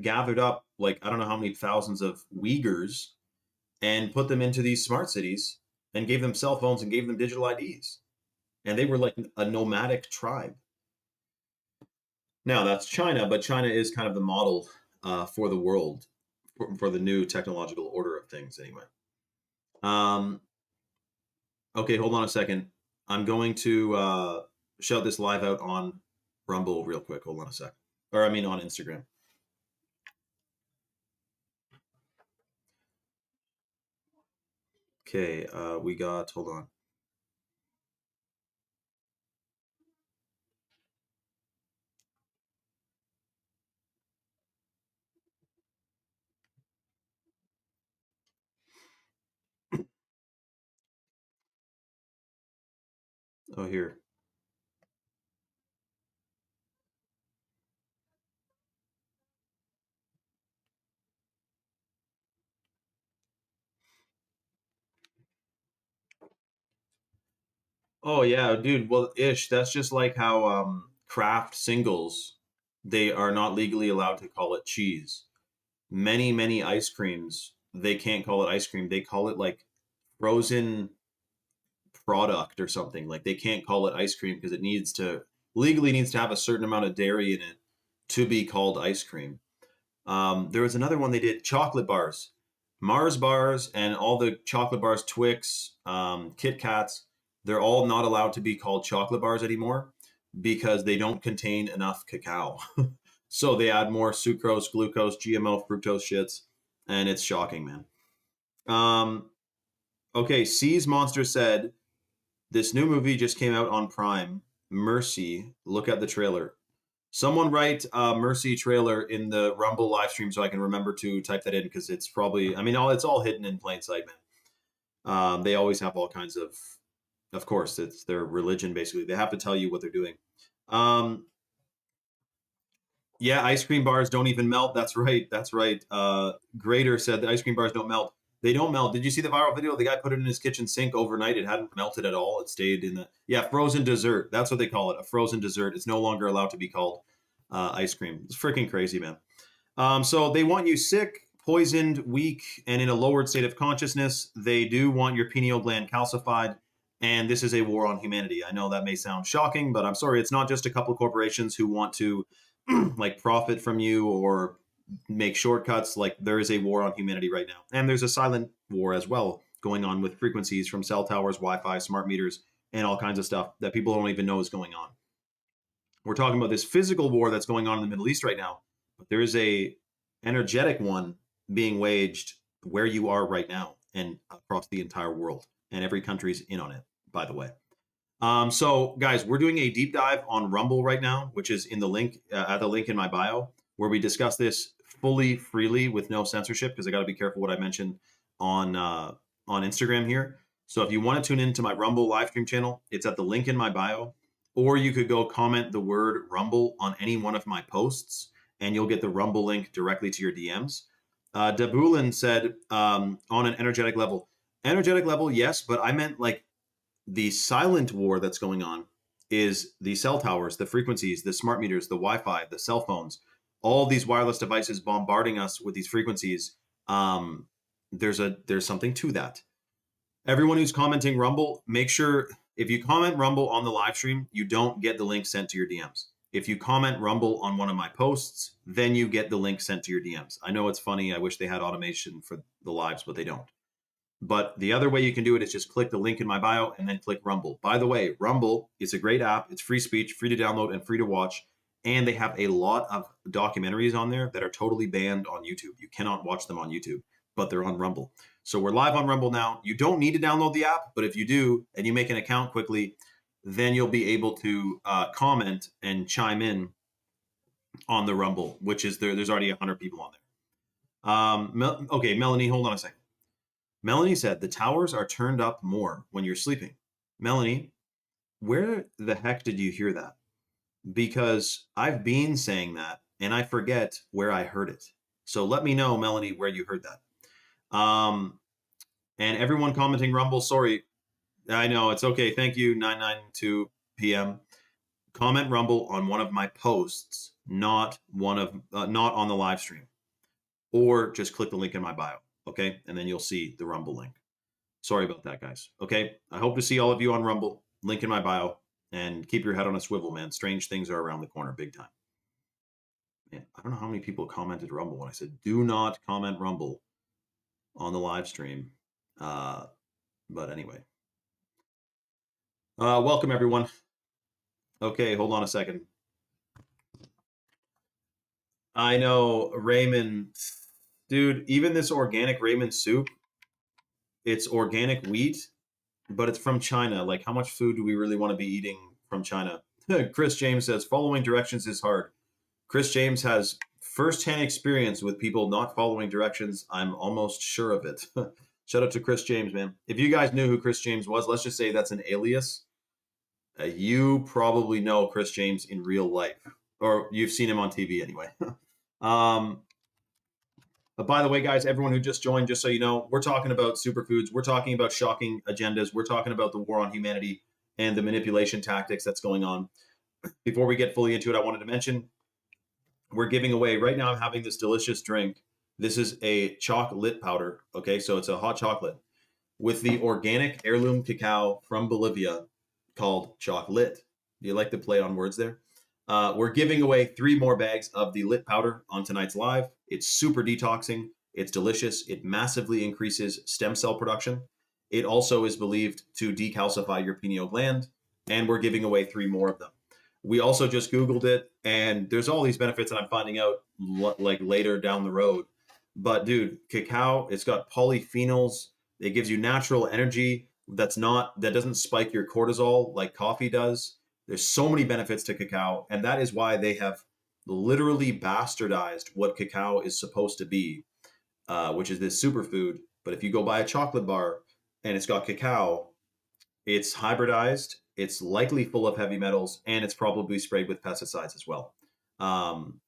gathered up like I don't know how many thousands of Uyghurs and put them into these smart cities and gave them cell phones and gave them digital IDs. And they were like a nomadic tribe. Now that's China, but China is kind of the model for the world for the new technological order of things, anyway. Um, okay, hold on a second. I'm going to shout this live out on Rumble real quick. Hold on a sec. Or I mean on Instagram. Okay, we got, hold on. Oh, here. Oh yeah, dude. Well, ish. That's just like how craft singles, they are not legally allowed to call it cheese. Many ice creams, they can't call it ice cream. They call it like frozen product or something. Like they can't call it ice cream because it needs to legally needs to have a certain amount of dairy in it to be called ice cream. There was another one they did, chocolate bars, Mars bars, and all the chocolate bars, Twix, Kit Kats. They're all not allowed to be called chocolate bars anymore because they don't contain enough cacao. So they add more sucrose, glucose, GMO, fructose shits, and it's shocking, man. Um, okay, Seas Monster said this new movie just came out on Prime. Mercy. Look at the trailer. Someone write Mercy trailer in the Rumble live stream so I can remember to type that in because it's probably, I mean, it's all hidden in plain sight, man. They always have all kinds of course, it's their religion basically. They have to tell you what they're doing. Yeah, ice cream bars don't even melt. That's right. That's right. Grader said the ice cream bars don't melt. They don't melt. Did you see the viral video? The guy put it in his kitchen sink overnight. It hadn't melted at all. It stayed in the, yeah, frozen dessert. That's what they call it. A frozen dessert. It's no longer allowed to be called ice cream. It's freaking crazy, man. So they want you sick, poisoned, weak, and in a lowered state of consciousness. They do want your pineal gland calcified. And this is a war on humanity. I know that may sound shocking, but I'm sorry. It's not just a couple corporations who want to like profit from you or make shortcuts. Like there is a war on humanity right now. And there's a silent war as well going on with frequencies from cell towers, Wi-Fi, smart meters, and all kinds of stuff that people don't even know is going on. We're talking about this physical war that's going on in the Middle East right now, but there is a energetic one being waged where you are right now and across the entire world. And every country's in on it, by the way. So, guys, we're doing a deep dive on Rumble right now, which is in the link at the link in my bio, where we discuss this fully, freely, with no censorship. Because I got to be careful what I mention on Instagram here. So, if you want to tune into my Rumble live stream channel, it's at the link in my bio, or you could go comment the word Rumble on any one of my posts, and you'll get the Rumble link directly to your DMs. Dabulin said on an energetic level. Energetic level, yes, but I meant like the silent war that's going on is the cell towers, the frequencies, the smart meters, the Wi-Fi, the cell phones, all these wireless devices bombarding us with these frequencies. There's something to that. Everyone who's commenting Rumble, make sure if you comment Rumble on the live stream, you don't get the link sent to your DMs. If you comment Rumble on one of my posts, then you get the link sent to your DMs. I know it's funny. I wish they had automation for the lives, but they don't. But the other way you can do it is just click the link in my bio and then click Rumble. By the way, Rumble is a great app. It's free speech, free to download, and free to watch. And they have a lot of documentaries on there that are totally banned on YouTube. You cannot watch them on YouTube, but they're on Rumble. So we're live on Rumble now. You don't need to download the app, but if you do and you make an account quickly, then you'll be able to comment and chime in on the Rumble, which is there's already 100 people on there. Okay, Melanie, hold on a second. Melanie said the towers are turned up more when you're sleeping. Melanie, where the heck did you hear that? Because I've been saying that and I forget where I heard it. So let me know, Melanie, where you heard that. And everyone commenting Rumble, sorry. I know, it's okay. Thank you, 992 p.m. Comment Rumble on one of my posts, not on the live stream. Or just click the link in my bio. Okay, and then you'll see the Rumble link. Sorry about that, guys. Okay, I hope to see all of you on Rumble. Link in my bio, and keep your head on a swivel, man. Strange things are around the corner, big time. Man, I don't know how many people commented Rumble when I said do not comment Rumble on the live stream. But anyway, welcome everyone. Okay, hold on a second. I know Raymond, dude. Even this organic Raymond soup. It's organic wheat, but it's from China. Like, how much food do we really want to be eating from China? Chris James says, following directions is hard. Chris James has firsthand experience with people not following directions. I'm almost sure of it. Shout out to Chris James, man. If you guys knew who Chris James was, let's just say that's an alias. You probably know Chris James in real life, or you've seen him on TV anyway. But by the way, guys, everyone who just joined, just so you know, we're talking about superfoods. We're talking about shocking agendas. We're talking about the war on humanity. and the manipulation tactics that's going on. Before we get fully into it, I wanted to mention we're giving away right now. I'm having this delicious drink. This is a chocolate powder. Okay, so it's a hot chocolate with the organic heirloom cacao from Bolivia called Chocolate. Do you like to play on words there? We're giving away 3 more bags of the lit powder on tonight's live. It's super detoxing. It's delicious. It massively increases stem cell production. It also is believed to decalcify your pineal gland, and we're giving away 3 more of them. We also just Googled it, and there's all these benefits that I'm finding out like later down the road. But dude, cacao, it's got polyphenols. It gives you natural energy that doesn't spike your cortisol like coffee does. There's so many benefits to cacao, and that is why they have literally bastardized what cacao is supposed to be, which is this superfood. But if you go buy a chocolate bar and it's got cacao, it's hybridized, it's likely full of heavy metals, and it's probably sprayed with pesticides as well,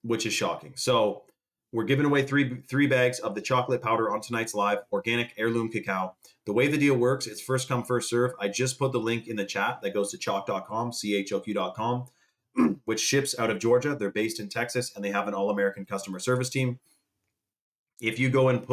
which is shocking. So we're giving away three bags of the chocolate powder on tonight's live, organic heirloom cacao. The way the deal works, it's first come, first serve. I just put the link in the chat that goes to choq.com, choq.com, which ships out of Georgia. They're based in Texas, and they have an all-American customer service team. If you go and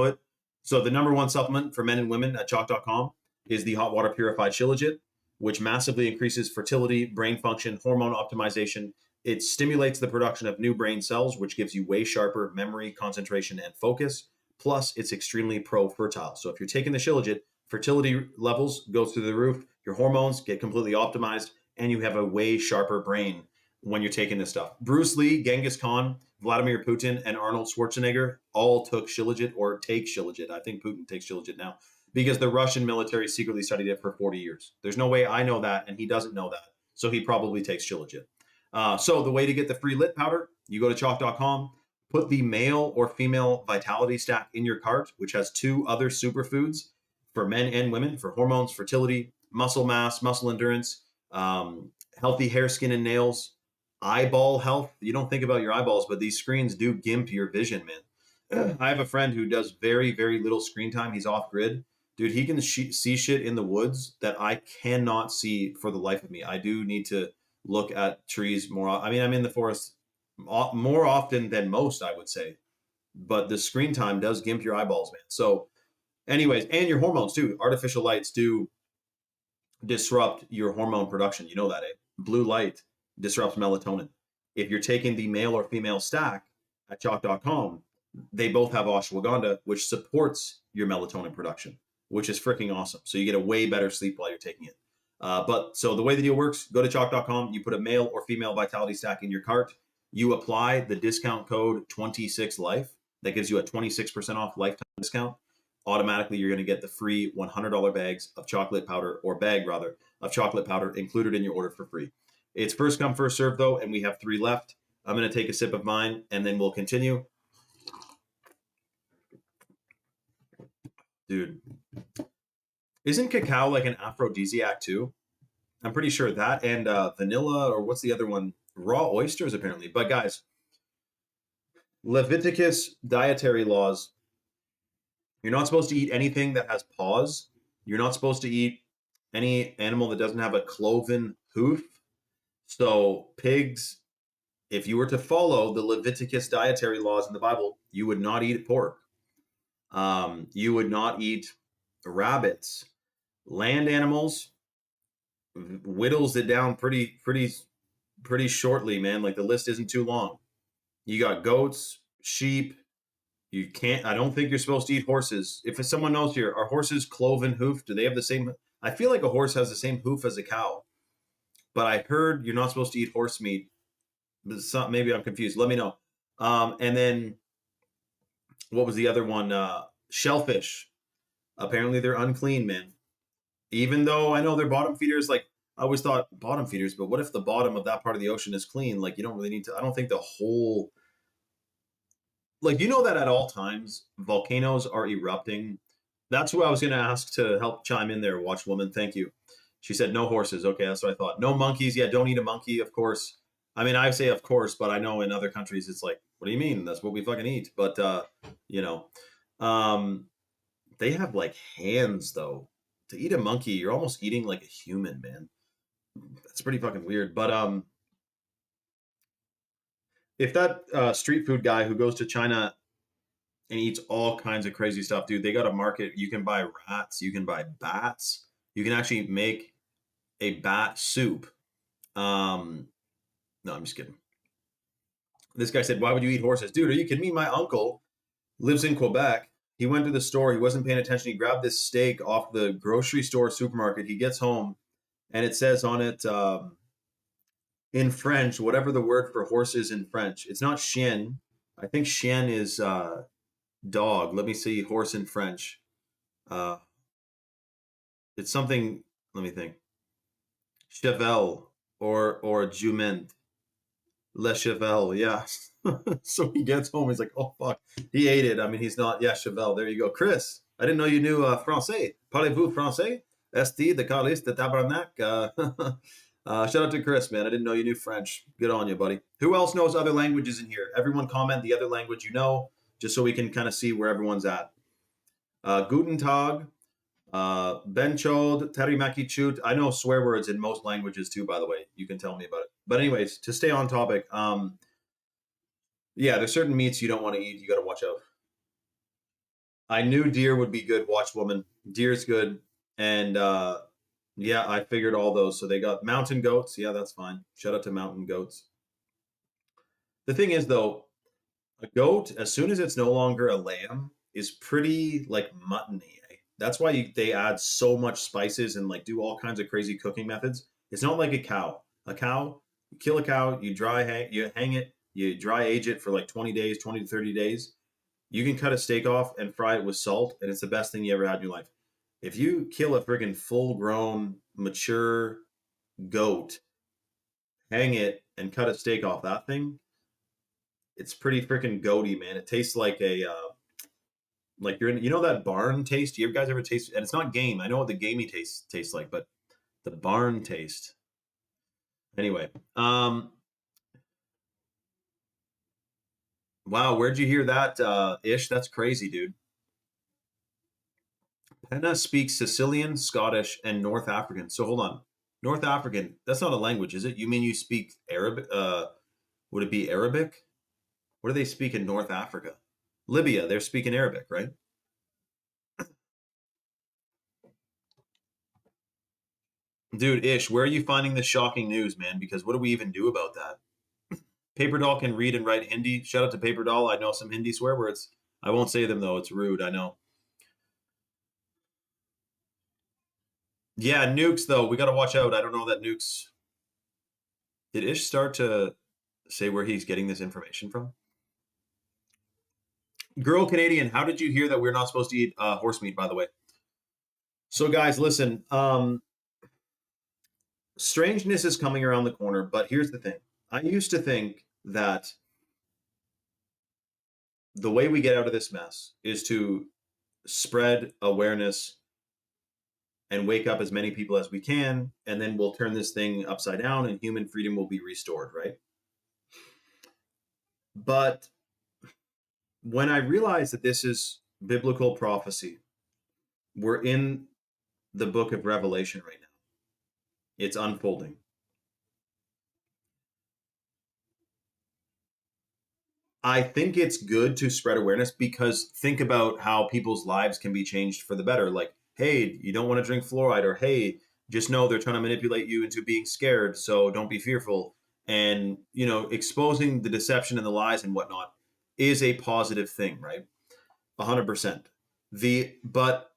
so the number 1 supplement for men and women at choq.com is the hot water purified Shilajit, which massively increases fertility, brain function, hormone optimization. It stimulates the production of new brain cells, which gives you way sharper memory, concentration, and focus. Plus, it's extremely pro-fertile. So if you're taking the Shilajit, fertility levels go through the roof, your hormones get completely optimized, and you have a way sharper brain when you're taking this stuff. Bruce Lee, Genghis Khan, Vladimir Putin, and Arnold Schwarzenegger all took Shilajit or take Shilajit. I think Putin takes Shilajit now because the Russian military secretly studied it for 40 years. There's no way I know that, and he doesn't know that. So he probably takes Shilajit. So the way to get the free lit powder, you go to choq.com, put the male or female vitality stack in your cart, which has 2 other superfoods for men and women for hormones, fertility, muscle mass, muscle endurance, healthy hair, skin, and nails, eyeball health. You don't think about your eyeballs, but these screens do gimp your vision, man. I have a friend who does very, very little screen time. He's off grid. Dude, he can see shit in the woods that I cannot see for the life of me. I do need to look at trees more. I mean, I'm in the forest more often than most, I would say, but the screen time does gimp your eyeballs, man. So anyways, and your hormones too. Artificial lights do disrupt your hormone production. You know that, eh? Blue light disrupts melatonin. If you're taking the male or female stack at choq.com, they both have ashwagandha, which supports your melatonin production, which is freaking awesome. So you get a way better sleep while you're taking it. But so the way the deal works, go to choq.com, you put a male or female vitality stack in your cart, you apply the discount code 26life. That gives you a 26% off lifetime discount. Automatically, you're going to get the free $100 bags of chocolate powder, or bag rather, of chocolate powder included in your order for free. It's first come, first serve though, and we have 3 left. I'm going to take a sip of mine and then we'll continue. Dude, isn't cacao like an aphrodisiac too? I'm pretty sure that, and vanilla, or what's the other one? Raw oysters, apparently. But guys, Leviticus dietary laws. You're not supposed to eat anything that has paws. You're not supposed to eat any animal that doesn't have a cloven hoof. So pigs, if you were to follow the Leviticus dietary laws in the Bible, you would not eat pork. You would not eat rabbits. Land animals whittles it down pretty shortly, man. Like the list isn't too long. You got goats, sheep. You can't. I don't think you're supposed to eat horses. If someone knows here, are horses cloven hoof? Do they have the same? I feel like a horse has the same hoof as a cow, but I heard you're not supposed to eat horse meat. Maybe I'm confused. Let me know. And then what was the other one? Shellfish. Apparently they're unclean, man. Even though I know they're bottom feeders, like I always thought bottom feeders, but what if the bottom of that part of the ocean is clean? Like you don't really need to. I don't think the whole. Like, you know that at all times volcanoes are erupting. That's who I was going to ask to help chime in there. Watch woman, thank you. She said no horses. Okay, that's what I thought. No monkeys. Yeah, don't eat a monkey, of course. I mean, I say of course, but I know in other countries it's like, what do you mean? That's what we fucking eat. But you know, they have like hands though. To eat a monkey, you're almost eating like a human, man. That's pretty fucking weird. But if that street food guy who goes to China and eats all kinds of crazy stuff, dude, they got a market. You can buy rats, you can buy bats, you can actually make a bat soup. No, I'm just kidding. This guy said, "Why would you eat horses, dude? Are you kidding me? My uncle lives in Quebec. He went to the store. He wasn't paying attention. He grabbed this steak off the grocery store supermarket. He gets home, and it says on it in French, whatever the word for horse is in French. It's not chien. I think chien is dog. Let me see horse in French. Uh, it's something. Let me think. Cheval or jument. Le Cheval, yeah. So he gets home. He's like, oh, fuck. He ate it. I mean, he's not, yeah, Cheval. There you go. Chris, I didn't know you knew Francais. Parlez-vous Francais? Esti de Carlis de Tabarnak. Shout out to Chris, man. I didn't know you knew French. Good on you, buddy. Who else knows other languages in here? Everyone comment the other language you know, just so we can kind of see where everyone's at. Guten Tag. Ben Chod, Terimaki Chut. I know swear words in most languages too, by the way. You can tell me about it. But anyways, to stay on topic, yeah, there's certain meats you don't want to eat. You got to watch out. I knew deer would be good. Watch woman. Deer's good. And yeah, I figured all those. So they got mountain goats. Yeah, that's fine. Shout out to mountain goats. The thing is, though, a goat, as soon as it's no longer a lamb, is pretty like muttony. That's why they add so much spices and like do all kinds of crazy cooking methods. It's not like a cow. A cow, you kill a cow, you hang it, you dry age it for like 20 days, 20 to 30 days. You can cut a steak off and fry it with salt, and it's the best thing you ever had in your life. If you kill a freaking full grown, mature goat, hang it, and cut a steak off that thing, it's pretty freaking goaty, man. It tastes like a like you're in, you know that barn taste. You guys ever taste? And it's not game. I know what the gamey taste tastes like, but the barn taste. Anyway, wow, where'd you hear that, Ish? That's crazy, dude. Penna speaks Sicilian, Scottish, and North African. So hold on, North African. That's not a language, is it? You mean you speak Arabic? Would it be Arabic? What do they speak in North Africa? Libya. They're speaking Arabic, right? Dude, Ish, where are you finding this shocking news, man? Because what do we even do about that? Paper Doll can read and write Hindi. Shout out to Paper Doll. I know some Hindi swear words. I won't say them though. It's rude. I know. Yeah, nukes though. We got to watch out. I don't know that nukes. Did Ish start to say where he's getting this information from? Girl Canadian, how did you hear that we're not supposed to eat horse meat? By the way. So guys, listen. Strangeness is coming around the corner, but here's the thing. I used to think that the way we get out of this mess is to spread awareness and wake up as many people as we can, and then we'll turn this thing upside down and human freedom will be restored, right? But when I realized that this is biblical prophecy, we're in the book of Revelation right now. It's unfolding. I think it's good to spread awareness because think about how people's lives can be changed for the better. Like, hey, you don't want to drink fluoride, or hey, just know they're trying to manipulate you into being scared, so don't be fearful. And, you know, exposing the deception and the lies and whatnot is a positive thing, right? 100%. But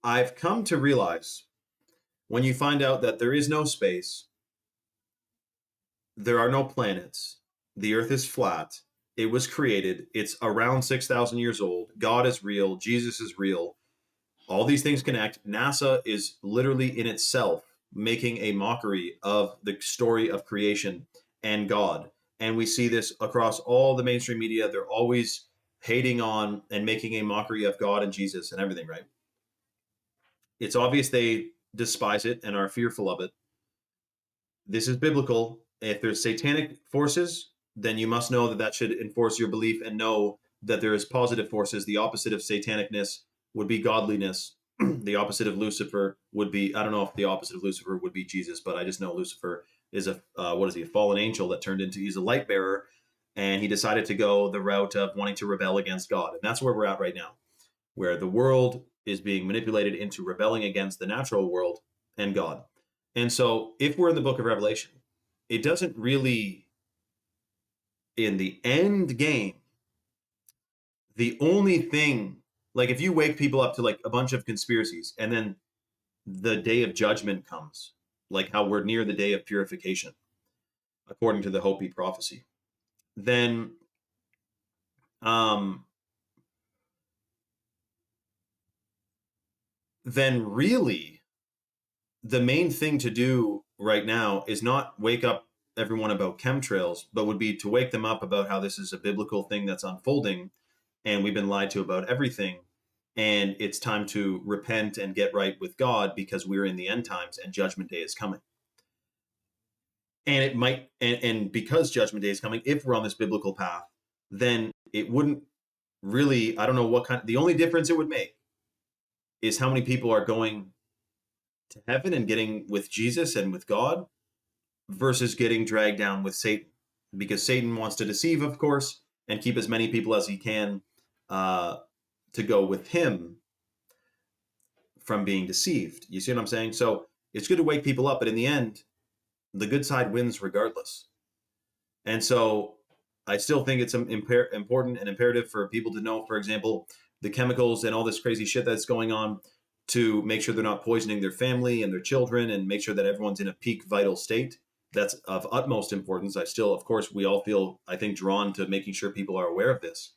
I've come to realize when you find out that there is no space, there are no planets, the earth is flat, it was created, it's around 6,000 years old, God is real, Jesus is real, all these things connect. NASA is literally in itself making a mockery of the story of creation and God. And we see this across all the mainstream media. They're always hating on and making a mockery of God and Jesus and everything, right? It's obvious they despise it and are fearful of it. This is biblical. If there's satanic forces, then you must know that that should enforce your belief and know that there is positive forces. The opposite of satanicness would be godliness. the opposite of Lucifer would be, I don't know if the opposite of Lucifer would be Jesus, but I just know Lucifer is a, what is he, a fallen angel that turned into, he's a light bearer, and he decided to go the route of wanting to rebel against God. And that's where we're at right now, where the world is being manipulated into rebelling against the natural world and God. And so if we're in the book of Revelation, it doesn't really, in the end game, the only thing, like if you wake people up to like a bunch of conspiracies and then the day of judgment comes, like how we're near the day of purification, according to the Hopi prophecy, then um, then really the main thing to do right now is not wake up everyone about chemtrails, but would be to wake them up about how this is a biblical thing that's unfolding and we've been lied to about everything. And it's time to repent and get right with God because we're in the end times and judgment day is coming. And it might, and because judgment day is coming, if we're on this biblical path, then it wouldn't really, I don't know what kind, the only difference it would make is how many people are going to heaven and getting with Jesus and with God versus getting dragged down with Satan. Because Satan wants to deceive, of course, and keep as many people as he can to go with him from being deceived. You see what I'm saying? So it's good to wake people up, but in the end, the good side wins regardless. And so I still think it's important and imperative for people to know, for example, the chemicals and all this crazy shit that's going on, to make sure they're not poisoning their family and their children, and make sure that everyone's in a peak vital state. That's of utmost importance. I still, of course, we all feel, I think, drawn to making sure people are aware of this.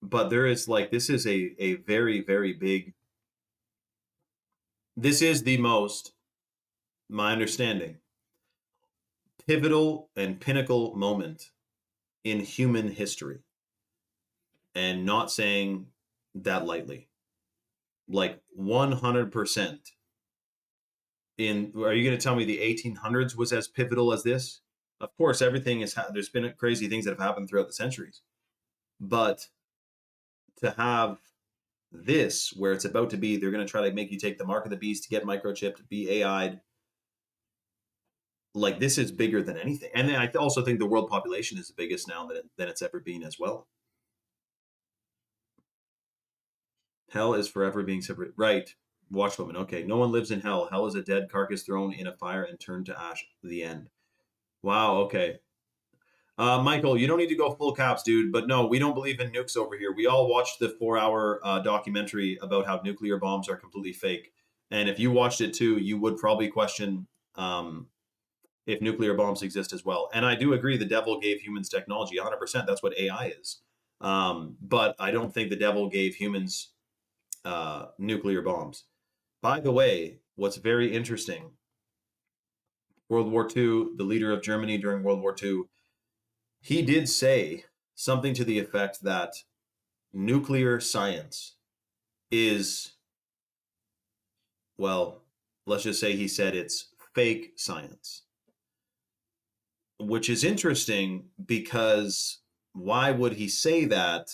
But there is like, this is a very, very big, this is the most, my understanding, pivotal and pinnacle moment in human history. And not saying that lightly. Like 100%. Are you going to tell me the 1800s was as pivotal as this? Of course, everything is, there's been crazy things that have happened throughout the centuries. But to have this, where it's about to be, they're going to try to make you take the mark of the beast, to get microchipped, to be AI'd. Like, this is bigger than anything. And I also think the world population is the biggest now than it's ever been as well. Hell is forever being separate. Right. Watchwoman. Okay. No one lives in hell. Hell is a dead carcass thrown in a fire and turned to ash. The end. Wow. Okay. Michael, you don't need to go full caps, dude. But no, we don't believe in nukes over here. We all watched the 4-hour documentary about how nuclear bombs are completely fake. And if you watched it too, you would probably question if nuclear bombs exist as well. And I do agree, the devil gave humans technology, 100%. That's what AI is. But I don't think the devil gave humans nuclear bombs. By the way, what's very interesting, World War II, the leader of Germany during World War II, he did say something to the effect that nuclear science is, well, let's just say he said it's fake science. Which is interesting because why would he say that?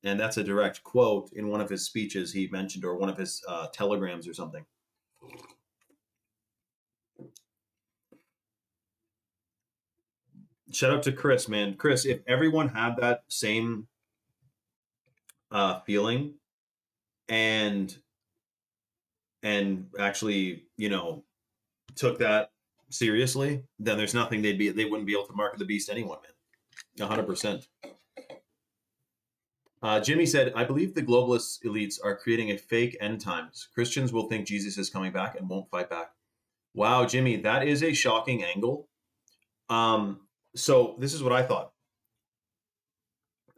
And that's a direct quote in one of his speeches he mentioned, or one of his telegrams or something. Shout out to Chris, man. Chris, if everyone had that same feeling and actually, took that seriously, then there's nothing they wouldn't be able to market the beast anyone, man. 100%. Jimmy said, I believe the globalist elites are creating a fake end times. Christians will think Jesus is coming back and won't fight back. Wow, Jimmy, that is a shocking angle. So this is what I thought.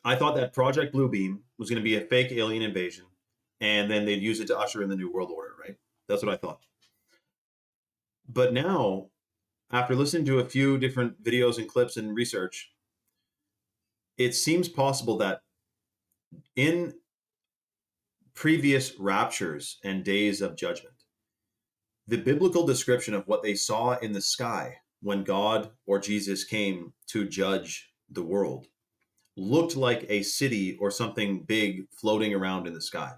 I thought that Project Bluebeam was going to be a fake alien invasion, and then they'd use it to usher in the New World Order, right? That's what I thought. But now, after listening to a few different videos and clips and research, it seems possible that in previous raptures and days of judgment, the biblical description of what they saw in the sky when God or Jesus came to judge the world looked like a city or something big floating around in the sky.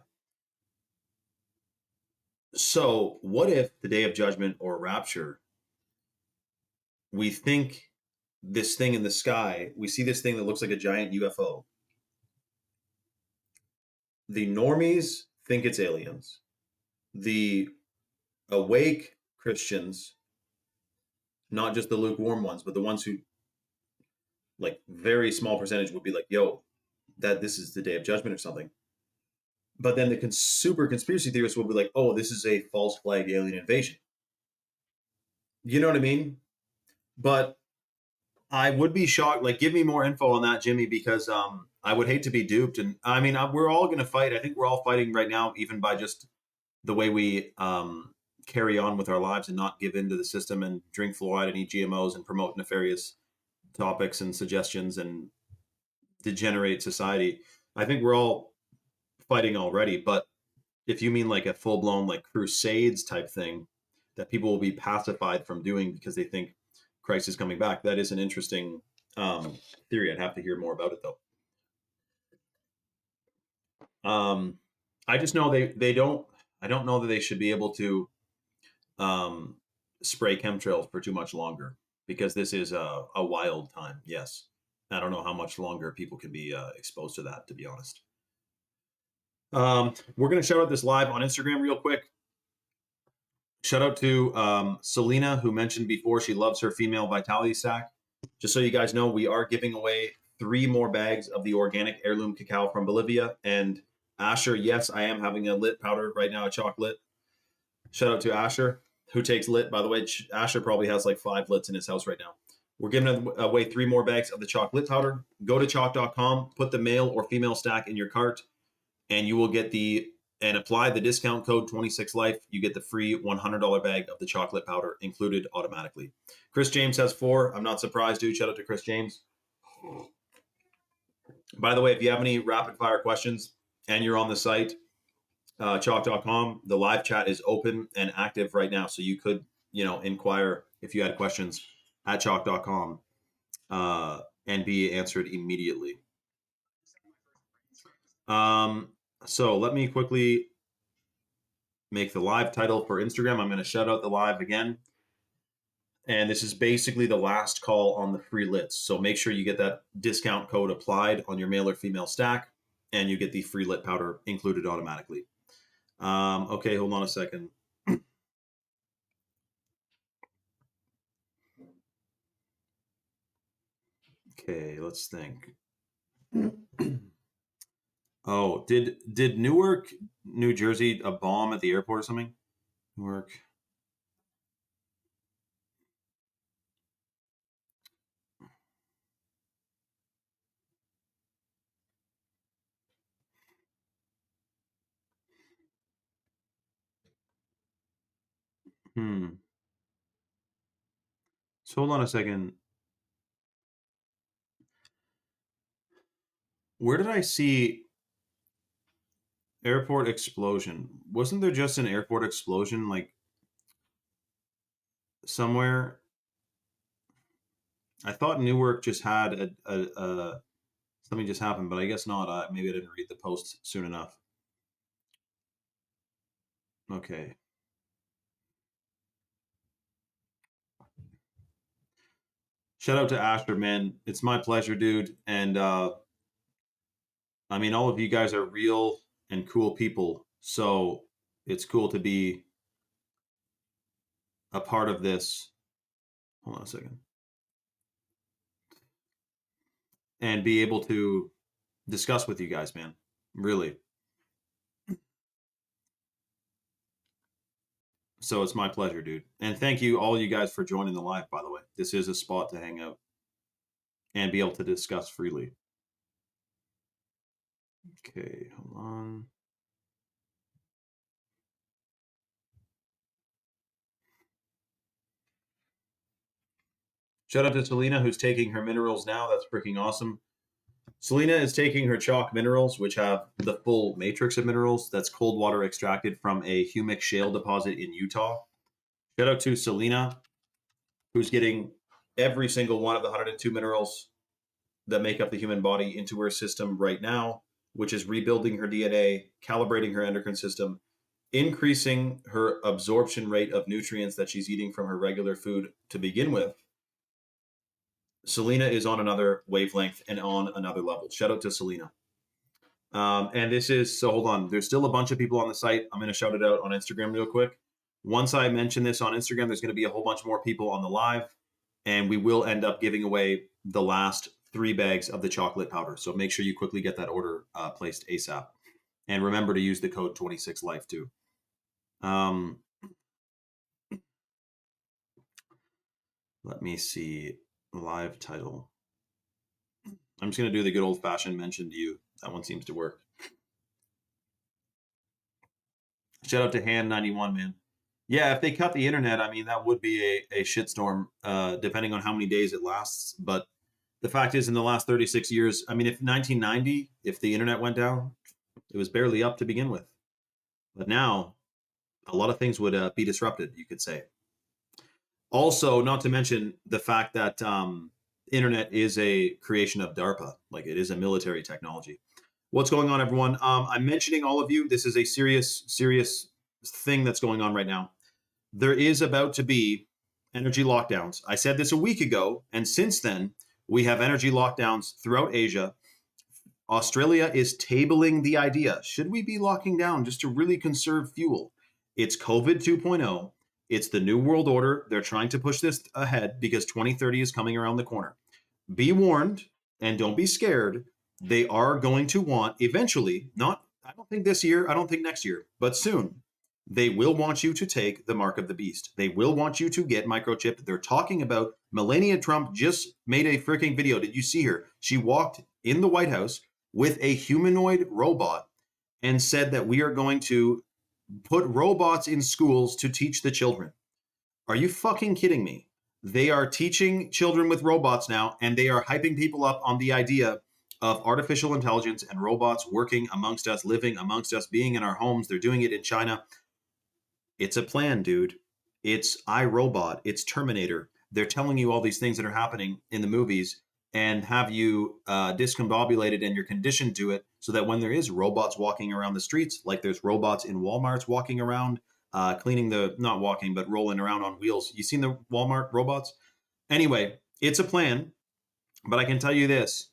So, what if the day of judgment or rapture, we think this thing in the sky, we see this thing that looks like a giant UFO. The normies think it's aliens. The awake Christians, not just the lukewarm ones, but the ones who, like, very small percentage would be like, yo, that this is the day of judgment or something. But then the super conspiracy theorists will be like, oh, this is a false flag alien invasion. You know what I mean? But I would be shocked. Like, give me more info on that, Jimmy, because I would hate to be duped. And I mean, we're all going to fight. I think we're all fighting right now, even by just the way we carry on with our lives and not give in to the system and drink fluoride and eat GMOs and promote nefarious topics and suggestions and degenerate society. I think we're all fighting already. But if you mean like a full blown like crusades type thing that people will be pacified from doing because they think Christ is coming back, that is an interesting theory. I'd have to hear more about it though. I just know they don't. I don't know that they should be able to spray chemtrails for too much longer because this is a wild time. Yes, I don't know how much longer people can be exposed to that. To be honest, we're gonna shout out this live on Instagram real quick. Shout out to Selena, who mentioned before she loves her female vitality stack. Just so you guys know, we are giving away 3 more bags of the organic heirloom cacao from Bolivia. And Asher, yes, I am having a lit powder right now, a chocolate. Shout out to Asher, who takes lit. By the way, Asher probably has like 5 lits in his house right now. We're giving away 3 more bags of the chocolate powder. Go to chalk.com, put the male or female stack in your cart, and you will get and apply the discount code 26life. You get the free $100 bag of the chocolate powder included automatically. Chris James has 4. I'm not surprised, dude. Shout out to Chris James. By the way, if you have any rapid fire questions and you're on the site, chalk.com, the live chat is open and active right now. So you could, inquire if you had questions at chalk.com and be answered immediately. So let me quickly make the live title for Instagram. I'm going to shout out the live again. And this is basically the last call on the free lits. So make sure you get that discount code applied on your male or female stack, and you get the free lit powder included automatically. Okay, hold on a second. Okay, let's think. Oh, did Newark, New Jersey, a bomb at the airport or something? Newark. So hold on a second. Where did I see airport explosion? Wasn't there just an airport explosion like somewhere? I thought Newark just had something just happened, but I guess not. Maybe I didn't read the post soon enough. Okay. Shout out to Asher, man. It's my pleasure, dude. And I mean, all of you guys are real and cool people. So it's cool to be a part of this. Hold on a second. And be able to discuss with you guys, man. Really. So it's my pleasure, dude. And thank you, all you guys, for joining the live, by the way. This is a spot to hang out and be able to discuss freely. Okay, hold on. Shout out to Selena, who's taking her minerals now. That's freaking awesome. Selena is taking her chalk minerals, which have the full matrix of minerals. That's cold water extracted from a humic shale deposit in Utah. Shout out to Selena, who's getting every single one of the 102 minerals that make up the human body into her system right now, which is rebuilding her DNA, calibrating her endocrine system, increasing her absorption rate of nutrients that she's eating from her regular food to begin with, Selena is on another wavelength and on another level. Shout out to Selena. And this is, so hold on. There's still a bunch of people on the site. I'm going to shout it out on Instagram real quick. Once I mention this on Instagram, there's going to be a whole bunch more people on the live, and we will end up giving away the last 3 bags of the chocolate powder. So make sure you quickly get that order placed ASAP. And remember to use the code 26life too. Let me see. Live title. I'm just going to do the good old fashioned mention to you. That one seems to work. Shout out to Hand91, man. Yeah, if they cut the internet, I mean, that would be a shitstorm, depending on how many days it lasts. But the fact is, in the last 36 years, I mean, if 1990, if the internet went down, it was barely up to begin with. But now, a lot of things would be disrupted, you could say. Also, not to mention the fact that internet is a creation of DARPA, like it is a military technology. What's going on, everyone? I'm mentioning all of you. This is a serious thing that's going on right now. There is about to be energy lockdowns. I said this a week ago, and since then, we have energy lockdowns throughout Asia. Australia is tabling the idea. Should we be locking down just to really conserve fuel? It's COVID 2.0. It's the New World Order. They're trying to push this ahead because 2030 is coming around the corner. Be warned and don't be scared. They are going to want eventually, I don't think this year, I don't think next year, but soon, they will want you to take the mark of the beast. They will want you to get microchipped. They're talking about Melania Trump just made a freaking video. Did you see her? She walked in the White House with a humanoid robot and said that we are going to put robots in schools to teach the children. Are you fucking kidding me? They are teaching children with robots now, and they are hyping people up on the idea of artificial intelligence and robots working amongst us, living amongst us, being in our homes. They're doing it in China. It's a plan, dude. It's iRobot. It's Terminator. They're telling you all these things that are happening in the movies and have you discombobulated, and you're conditioned to it so that when there is robots walking around the streets, like there's robots in Walmarts walking around, cleaning not walking, but rolling around on wheels. You seen the Walmart robots? Anyway, it's a plan, but I can tell you this,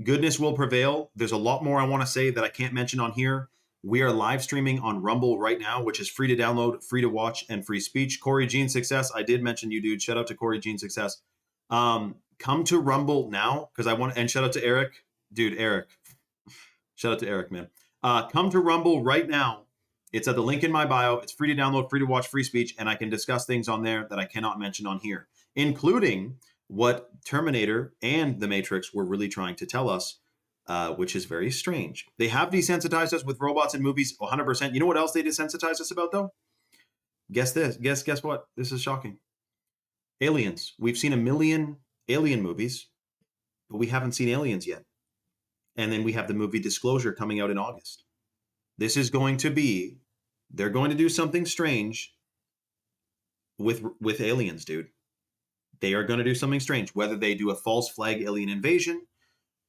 goodness will prevail. There's a lot more I want to say that I can't mention on here. We are live streaming on Rumble right now, which is free to download, free to watch, and free speech. Corey Jean Success, I did mention you, dude. Shout out to Corey Jean Success. Come to Rumble now, because I want, and shout out to Eric. Dude, Eric. Shout out to Eric, man. Come to Rumble right now. It's at the link in my bio. It's free to download, free to watch, free speech, and I can discuss things on there that I cannot mention on here, including what Terminator and The Matrix were really trying to tell us, which is very strange. They have desensitized us with robots in movies 100%. You know what else they desensitized us about, though? Guess this. Guess what? This is shocking. Aliens. We've seen 1 million Alien movies, but we haven't seen Aliens yet. And then we have the movie Disclosure coming out in August. This is going to be, they're going to do something strange with aliens, dude. They are going to do something strange, whether they do a false flag alien invasion,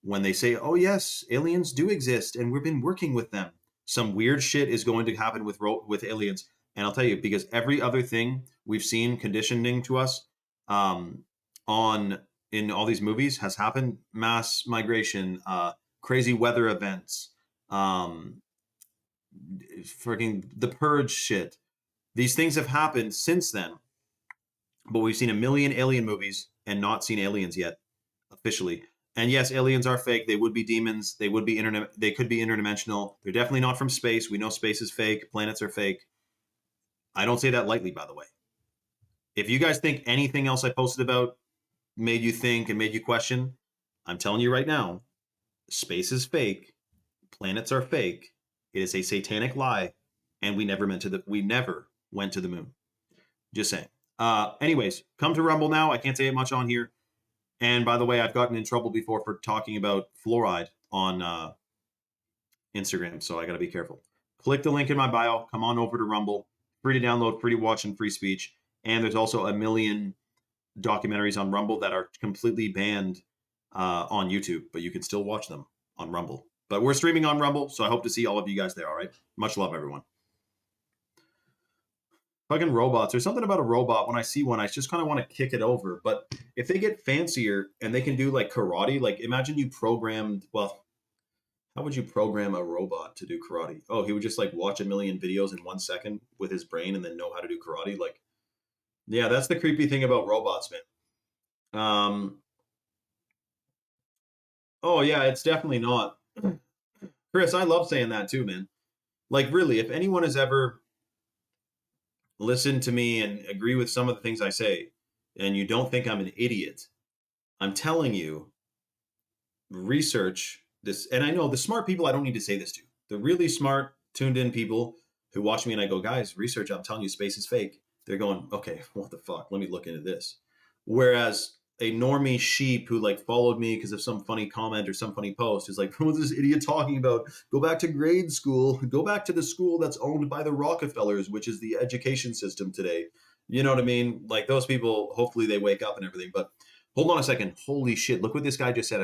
when they say, oh yes, aliens do exist and we've been working with them. Some weird shit is going to happen with aliens. And I'll tell you, because every other thing we've seen conditioning to us in all these movies has happened. Mass migration, crazy weather events, freaking the purge shit. These things have happened since then, but we've seen 1 million alien movies and not seen aliens yet officially. And yes, aliens are fake. They would be demons. They would be they could be interdimensional. They're definitely not from space. We know space is fake. Planets are fake. I don't say that lightly, by the way. If you guys think anything else I posted about made you think and made you question, I'm telling you right now, space is fake. Planets are fake. It is a satanic lie, and we never went to the moon. Just saying. Anyways, come to Rumble now. I can't say much on here. And by the way, I've gotten in trouble before for talking about fluoride on Instagram, so I got to be careful. Click the link in my bio. Come on over to Rumble. Free to download, free to watch, and free speech. And there's also 1 million documentaries on Rumble that are completely banned on YouTube, but you can still watch them on Rumble. But we're streaming on Rumble, so I hope to see all of you guys there, all right? Much love, everyone. Fucking robots. There's something about a robot. When I see one, I just kind of want to kick it over. But if they get fancier and they can do like karate, like imagine you programmed, well, how would you program a robot to do karate? Oh, he would just like watch a million videos in 1 second with his brain and then know how to do karate. Like, yeah, that's the creepy thing about robots, man. Oh yeah, it's definitely not. Chris, I love saying that too, man. Like, really, if anyone has ever listened to me and agree with some of the things I say, and you don't think I'm an idiot, I'm telling you, research this. And I know the smart people, I don't need to say this to. The really smart, tuned in people who watch me and I go, guys, research, I'm telling you, space is fake. They're going, okay, what the fuck? Let me look into this. Whereas a normie sheep who like followed me because of some funny comment or some funny post is like, what's this idiot talking about? Go back to grade school. Go back to the school that's owned by the Rockefellers, which is the education system today. You know what I mean? Like those people, hopefully they wake up and everything. But hold on a second. Holy shit. Look what this guy just said,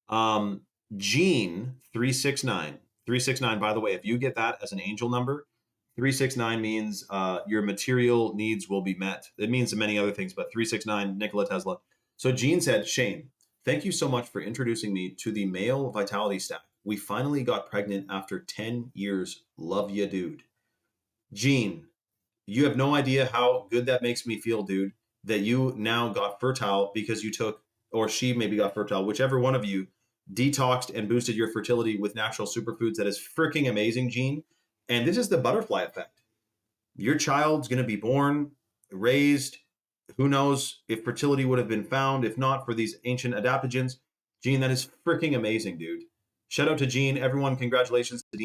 everyone. Gene 369. 369, by the way, if you get that as an angel number, 369 means your material needs will be met. It means many other things, but 369, Nikola Tesla. So Gene said, Shane, thank you so much for introducing me to the male vitality stack. We finally got pregnant after 10 years. Love ya, dude. Gene, you have no idea how good that makes me feel, dude, that you now got fertile because you took, or she maybe got fertile, whichever one of you detoxed and boosted your fertility with natural superfoods. That is freaking amazing, Gene. And this is the butterfly effect. Your child's going to be born, raised. Who knows if fertility would have been found if not for these ancient adaptogens. Gene, that is freaking amazing, dude. Shout out to Gene. Everyone, congratulations to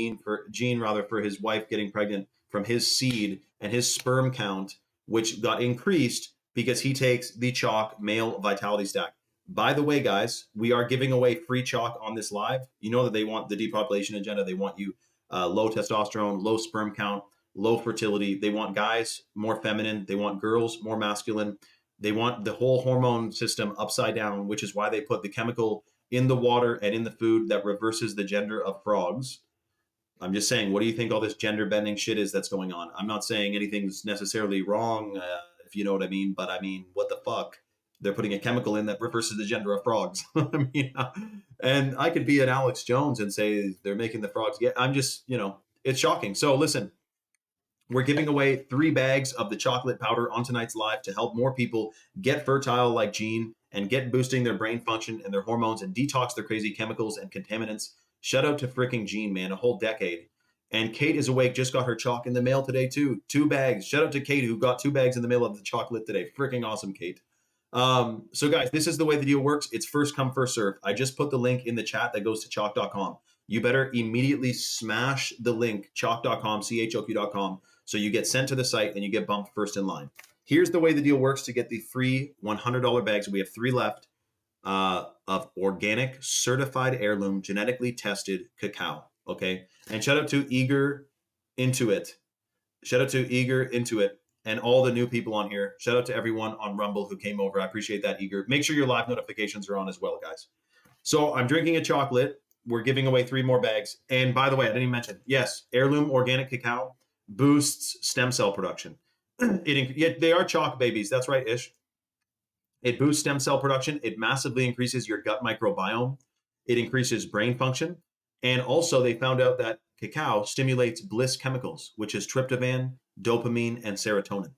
Gene for his wife getting pregnant from his seed and his sperm count, which got increased because he takes the Chalk male vitality stack. By the way, guys, we are giving away free Chalk on this live. You know that they want the depopulation agenda. They want you low testosterone, low sperm count, low fertility. They want guys more feminine. They want girls more masculine. They want the whole hormone system upside down, which is why they put the chemical in the water and in the food that reverses the gender of frogs. I'm just saying, what do you think all this gender bending shit is that's going on? I'm not saying anything's necessarily wrong, if you know what I mean, but I mean, what the fuck? They're putting a chemical in that reverses the gender of frogs. I mean, and I could be an Alex Jones and say they're making the frogs get, I'm just, it's shocking. So listen, we're giving away 3 bags of the chocolate powder on tonight's live to help more people get fertile like Gene and get boosting their brain function and their hormones and detox their crazy chemicals and contaminants. Shout out to freaking Gene, man, a whole decade. And Kate is awake, just got her chalk in the mail today too. 2 bags. Shout out to Kate who got 2 bags in the mail of the chocolate today. Freaking awesome, Kate. So guys, this is the way the deal works. It's first come, first serve. I just put the link in the chat that goes to chalk.com. You better immediately smash the link, chalk.com, CHOQ.com, so you get sent to the site and you get bumped first in line. Here's the way the deal works to get the free $100 bags. We have 3 left of organic, certified heirloom, genetically tested cacao. Okay. And shout out to Eager Intuit. Shout out to Eager Intuit and all the new people on here. Shout out to everyone on Rumble who came over. I appreciate that, Eager. Make sure your live notifications are on as well, guys. So I'm drinking a chocolate. We're giving away 3 more bags. And by the way, I didn't even mention, yes, heirloom organic cacao boosts stem cell production. They are chalk babies. That's right, Ish. It boosts stem cell production. It massively increases your gut microbiome. It increases brain function. And also they found out that cacao stimulates bliss chemicals, which is tryptophan, dopamine, and serotonin.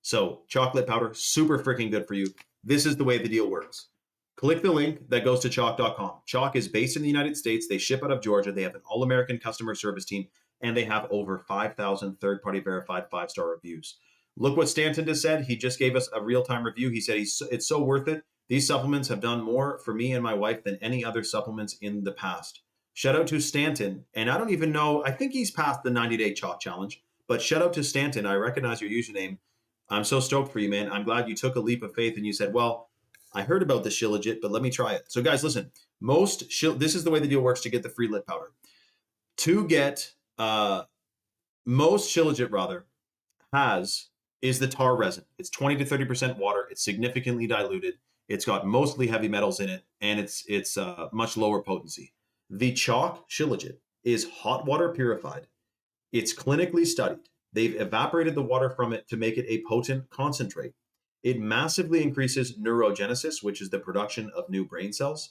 So chocolate powder, super freaking good for you. This is the way the deal works. Click the link that goes to chalk.com. Chalk is based in the United States. They ship out of Georgia. They have an all-American customer service team, and they have over 5,000 third-party verified 5-star reviews. Look what Stanton just said. He just gave us a real-time review. He said it's so worth it. These supplements have done more for me and my wife than any other supplements in the past. Shout out to Stanton. And I don't even know, I think he's past the 90-day chalk challenge, but shout out to Stanton. I recognize your username. I'm so stoked for you, man. I'm glad you took a leap of faith and you said, well, I heard about the Shilajit, but let me try it. So guys, listen, this is the way the deal works to get the free lit powder. To get, most Shilajit rather is the tar resin. It's 20 to 30% water. It's significantly diluted. It's got mostly heavy metals in it, and it's much lower potency. The chalk Shilajit is hot water purified. It's clinically studied. They've evaporated the water from it to make it a potent concentrate. It massively increases neurogenesis, which is the production of new brain cells.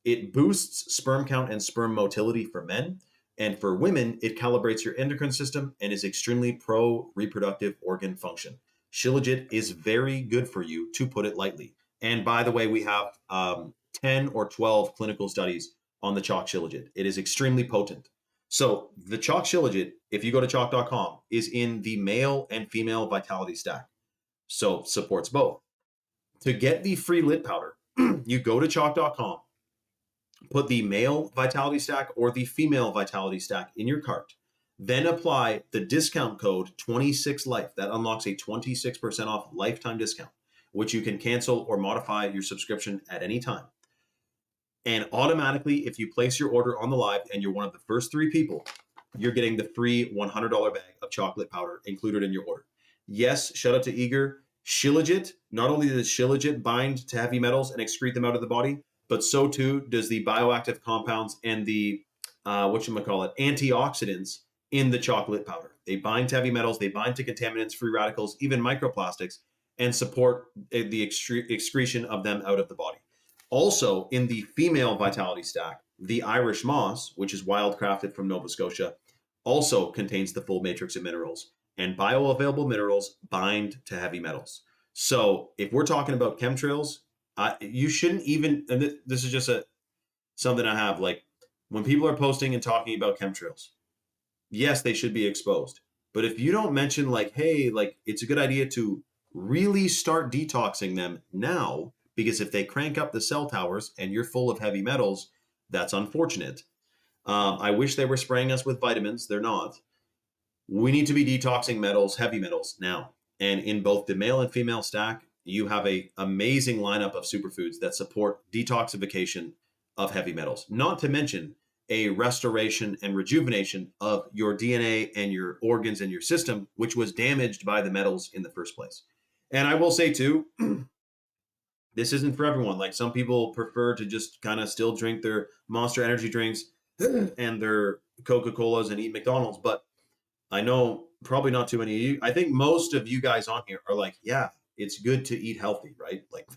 It boosts sperm count and sperm motility for men. And for women, it calibrates your endocrine system and is extremely pro reproductive organ function. Shilajit is very good for you, to put it lightly. And by the way, we have 10 or 12 clinical studies on the chalk shilajit. It is extremely potent. So the chalk shilajit, if you go to chalk.com, is in the male and female vitality stack. So supports both. To get the free lit powder, you go to chalk.com, put the male vitality stack or the female vitality stack in your cart, then apply the discount code 26life. That unlocks a 26% off lifetime discount, which you can cancel or modify your subscription at any time. And automatically, if you place your order on the live and you're one of the first 3 people, you're getting the free $100 bag of chocolate powder included in your order. Yes, shout out to Eager. Shilajit, not only does Shilajit bind to heavy metals and excrete them out of the body, but so too does the bioactive compounds and the, antioxidants in the chocolate powder. They bind to heavy metals, they bind to contaminants, free radicals, even microplastics, and support the excretion of them out of the body. Also, in the female vitality stack, the Irish moss, which is wildcrafted from Nova Scotia, also contains the full matrix of minerals, and bioavailable minerals bind to heavy metals. So if we're talking about chemtrails, you shouldn't even, and this is just something I have, like when people are posting and talking about chemtrails, yes, they should be exposed. But if you don't mention like, hey, like it's a good idea to really start detoxing them now, because if they crank up the cell towers and you're full of heavy metals, that's unfortunate. I wish they were spraying us with vitamins. They're not. We need to be detoxing metals, heavy metals now. And in both the male and female stack, you have an amazing lineup of superfoods that support detoxification of heavy metals, not to mention a restoration and rejuvenation of your DNA and your organs and your system, which was damaged by the metals in the first place. And I will say too, this isn't for everyone. Like some people prefer to just kind of still drink their Monster energy drinks and their Coca-Colas and eat McDonald's. But I know probably not too many of you. I think most of you guys on here are like, yeah, it's good to eat healthy, right? Like,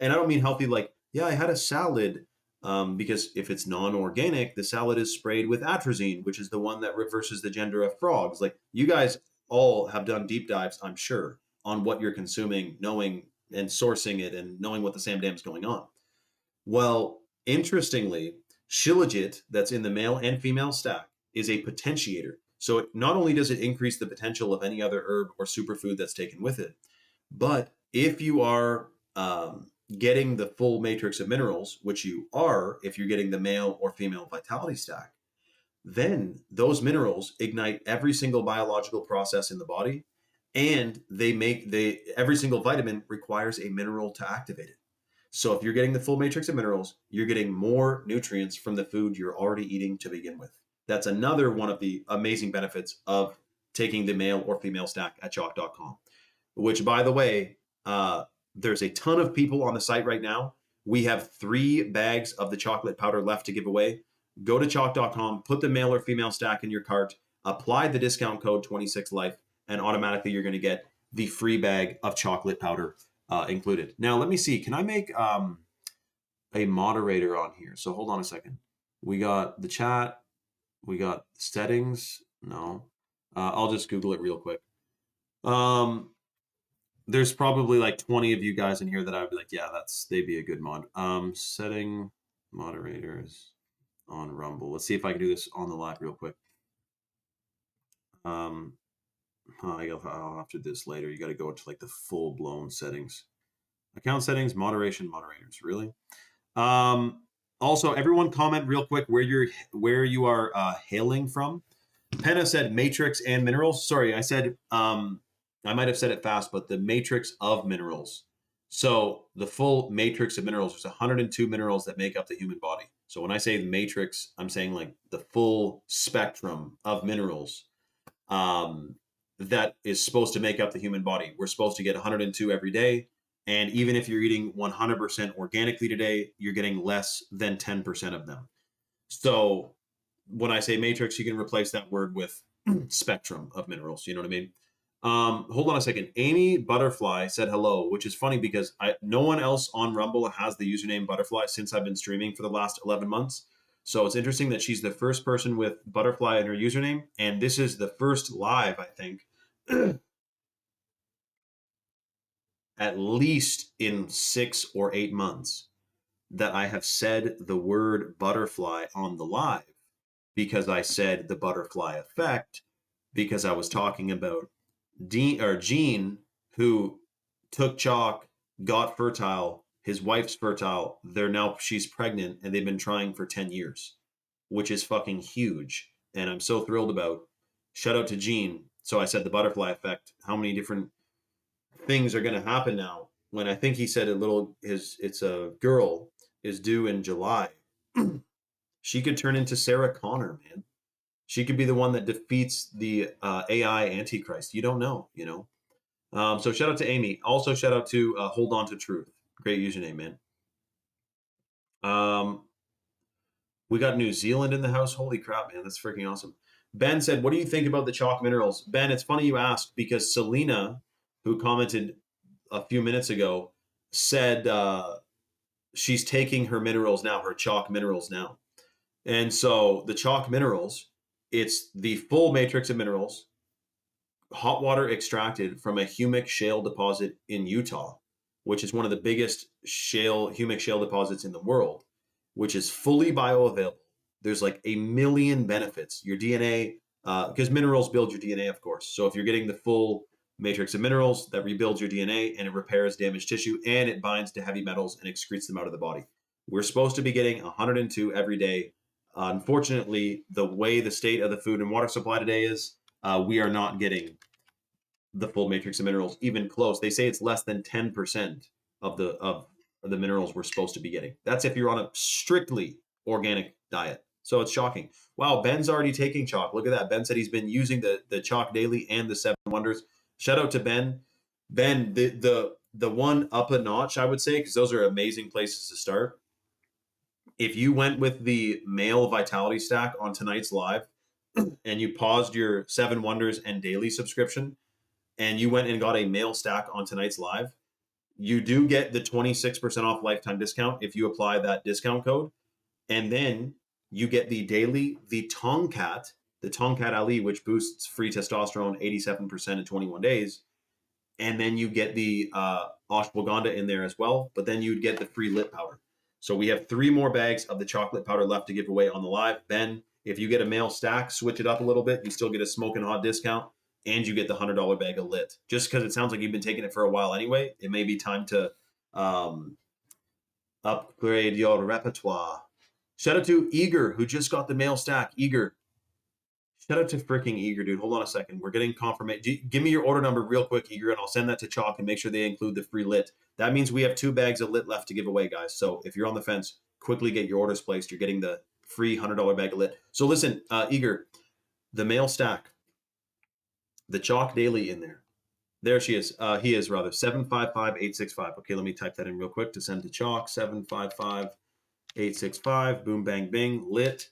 and I don't mean healthy like, yeah, I had a salad, because if it's non-organic, the salad is sprayed with atrazine, which is the one that reverses the gender of frogs. Like you guys all have done deep dives, I'm sure, on what you're consuming, knowing and sourcing it and knowing what the Sam Dam's going on. Well, interestingly, Shilajit that's in the male and female stack is a potentiator. So not only does it increase the potential of any other herb or superfood that's taken with it, but if you are getting the full matrix of minerals, which you are if you're getting the male or female vitality stack, then those minerals ignite every single biological process in the body, and every single vitamin requires a mineral to activate it. So if you're getting the full matrix of minerals, you're getting more nutrients from the food you're already eating to begin with. That's another one of the amazing benefits of taking the male or female stack at chalk.com, which, by the way, there's a ton of people on the site right now. We have 3 bags of the chocolate powder left to give away. Go to chalk.com, put the male or female stack in your cart, apply the discount code 26life, and automatically you're going to get the free bag of chocolate powder included. Now, let me see. Can I make a moderator on here? So hold on a second. We got the chat. We got settings. No. I'll just Google it real quick. There's probably like 20 of you guys in here that I would be like, yeah, they'd be a good mod. Setting moderators on Rumble. Let's see if I can do this on the live real quick. I'll have to do this later. You got to go into like the full blown settings, account settings, moderation, moderators. Really? Also, everyone comment real quick where you are hailing from. Penna said matrix and minerals. Sorry, I said I might have said it fast, but the matrix of minerals. So the full matrix of minerals, there's 102 minerals that make up the human body. So when I say the matrix, I'm saying like the full spectrum of minerals that is supposed to make up the human body. We're supposed to get 102 every day. And even if you're eating 100% organically today, you're getting less than 10% of them. So when I say matrix, you can replace that word with spectrum of minerals. You know what I mean? Hold on a second. Amy Butterfly said hello, which is funny because no one else on Rumble has the username Butterfly since I've been streaming for the last 11 months. So it's interesting that she's the first person with Butterfly in her username, and this is the first live, I think, at least in 6 or 8 months that I have said the word butterfly on the live, because I said the butterfly effect, because I was talking about Gene, who took chalk, got fertile, his wife's fertile, she's pregnant, and they've been trying for 10 years, which is fucking huge. And I'm so thrilled about. Shout out to Gene. So I said the butterfly effect. How many different things are going to happen now? When I think he said it's a girl is due in July. She could turn into Sarah Connor, man. She could be the one that defeats the AI Antichrist. You don't know, you know. So shout out to Amy. Also shout out to Hold On to Truth. Great username, man. We got New Zealand in the house. Holy crap, man. That's freaking awesome. Ben said, what do you think about the chalk minerals? Ben, it's funny you asked because Selena, who commented a few minutes ago, said she's taking her minerals now, her chalk minerals now. And so the chalk minerals, it's the full matrix of minerals, hot water extracted from a humic shale deposit in Utah, which is one of the biggest humic shale deposits in the world, which is fully bioavailable. There's like a million benefits. Your DNA, because minerals build your DNA, of course. So if you're getting the full matrix of minerals, that rebuilds your DNA and it repairs damaged tissue and it binds to heavy metals and excretes them out of the body. We're supposed to be getting 102 every day. Unfortunately, the way the state of the food and water supply today is, we are not getting the full matrix of minerals even close. They say it's less than 10% of the minerals we're supposed to be getting. That's if you're on a strictly organic diet. So it's shocking. Wow, Ben's already taking chalk. Look at that. Ben said he's been using the chalk daily and the 7 wonders. Shout out to Ben. Ben, the one up a notch, I would say, because those are amazing places to start. If you went with the male vitality stack on tonight's live and you paused your 7 wonders and daily subscription and you went and got a male stack on tonight's live, you do get the 26% off lifetime discount if you apply that discount code. And then you get the daily, the Tongkat Ali, which boosts free testosterone 87% in 21 days. And then you get the ashwagandha in there as well. But then you'd get the free lip powder. So we have 3 more bags of the chocolate powder left to give away on the live. Ben, if you get a male stack, switch it up a little bit. You still get a smoking hot discount. And you get the $100 bag of lit. Just because it sounds like you've been taking it for a while anyway, it may be time to upgrade your repertoire. Shout out to Eager, who just got the mail stack. Eager. Shout out to freaking Eager, dude. Hold on a second. We're getting confirmation. Give me your order number real quick, Eager, and I'll send that to Chalk and make sure they include the free lit. That means we have 2 bags of lit left to give away, guys. So if you're on the fence, quickly get your orders placed. You're getting the free $100 bag of lit. So listen, Eager, the mail stack, the Chalk daily in there. There she is. He is rather 755865. Okay, let me type that in real quick to send to Chalk. 755865. Boom, bang, bing. Lit.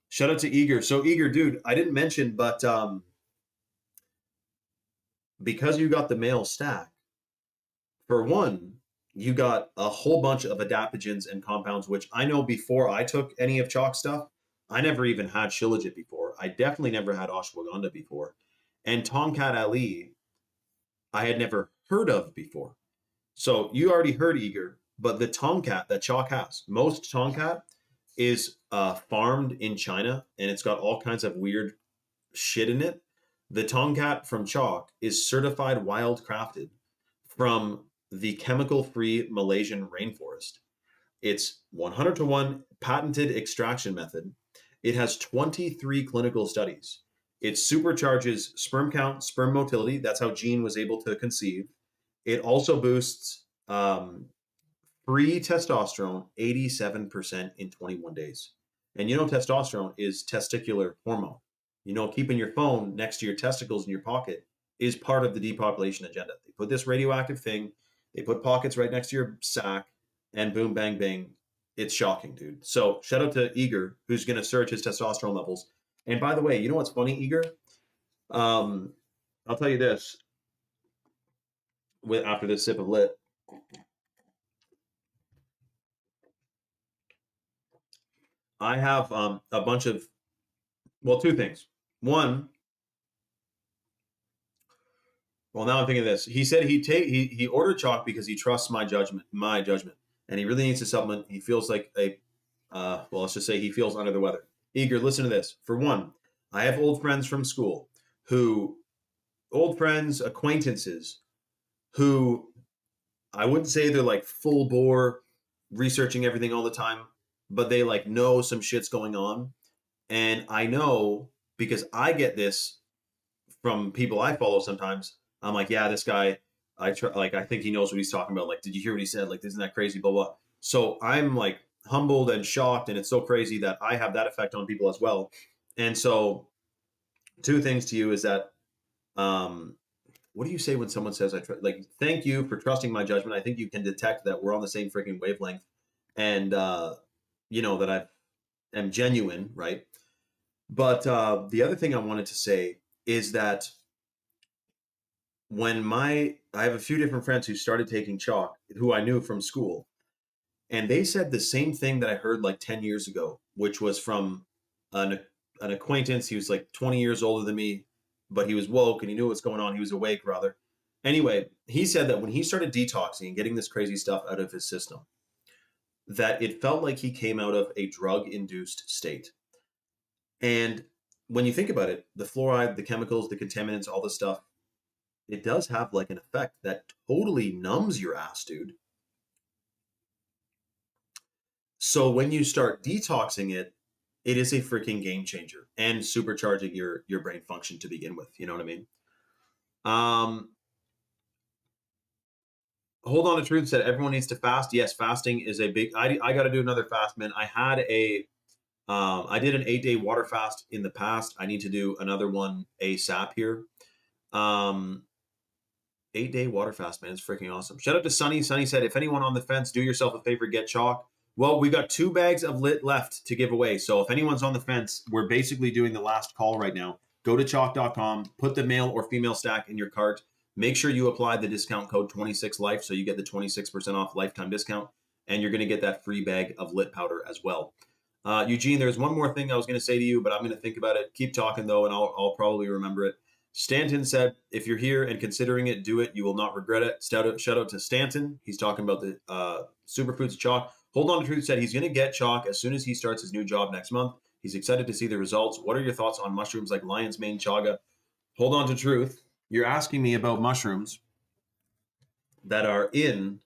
Shout out to Eager. So Eager, dude, I didn't mention, but because you got the male stack, for one, you got a whole bunch of adaptogens and compounds, which I know before I took any of Chalk stuff, I never even had Shilajit before. I definitely never had ashwagandha before. And Tongkat Ali, I had never heard of before. So you already heard Eager, but the Tongkat that Chalk has, most Tongkat is farmed in China and it's got all kinds of weird shit in it. The Tongkat from Chalk is certified wild crafted from the chemical-free Malaysian rainforest. It's 100-to-1 patented extraction method. It has 23 clinical studies. It supercharges sperm count, sperm motility. That's how Gene was able to conceive. It also boosts free testosterone 87% in 21 days. And you know testosterone is testicular hormone. You know, keeping your phone next to your testicles in your pocket is part of the depopulation agenda. They put this radioactive thing, they put pockets right next to your sack, and boom, bang, bang. It's shocking, dude. So shout out to Eager, who's going to surge his testosterone levels. And by the way, you know what's funny, Eager? I'll tell you this. with after this sip of lit. I have a bunch of, well, two things. One, well, now I'm thinking of this. He said he ordered chalk because he trusts my judgment, and he really needs a supplement. He feels like a well, let's just say he feels under the weather. Eager, listen to this. For one, I have old friends from school who, old friends, acquaintances who I wouldn't say they're like full bore researching everything all the time, but they like know some shit's going on. And I know because I get this from people I follow sometimes. I'm like, yeah, this guy, like, I think he knows what he's talking about. Like, did you hear what he said? Like, isn't that crazy? Blah, blah. So I'm like humbled and shocked. And it's so crazy that I have that effect on people as well. And so, two things to you is that, um, what do you say when someone says, like, thank you for trusting my judgment. I think you can detect that we're on the same freaking wavelength and, that I am genuine, right? But the other thing I wanted to say is that I have a few different friends who started taking chalk, who I knew from school, and they said the same thing that I heard like 10 years ago, which was from an, an acquaintance. He was like 20 years older than me, but he was woke and he knew what's going on. He was awake, rather. Anyway, he said that when he started detoxing and getting this crazy stuff out of his system, that it felt like he came out of a drug induced state. And when you think about it, the fluoride, the chemicals, the contaminants, all this stuff, it does have like an effect that totally numbs your ass, dude. So when you start detoxing it, it is a freaking game changer and supercharging your brain function to begin with. You know what I mean? Um, Hold on to truth said everyone needs to fast. Yes, fasting is a big. I got to do another fast, man. I did an 8-day water fast in the past. I need to do another one ASAP here. 8-day water fast, man. It's freaking awesome. Shout out to Sunny. Sunny said, if anyone on the fence, do yourself a favor, get chalk. Well, we got 2 bags of lit left to give away. So if anyone's on the fence, we're basically doing the last call right now. Go to chalk.com, put the male or female stack in your cart. Make sure you apply the discount code 26life so you get the 26% off lifetime discount. And you're going to get that free bag of lit powder as well. Eugene, there's one more thing I was going to say to you, but I'm going to think about it. Keep talking, though, and I'll probably remember it. Stanton said, if you're here and considering it, do it. You will not regret it. Shout out to Stanton. He's talking about the superfoods chalk. Hold on to truth said he's going to get chalk as soon as he starts his new job next month. He's excited to see the results. What are your thoughts on mushrooms like lion's mane, chaga? Hold on to truth. You're asking me about mushrooms that are in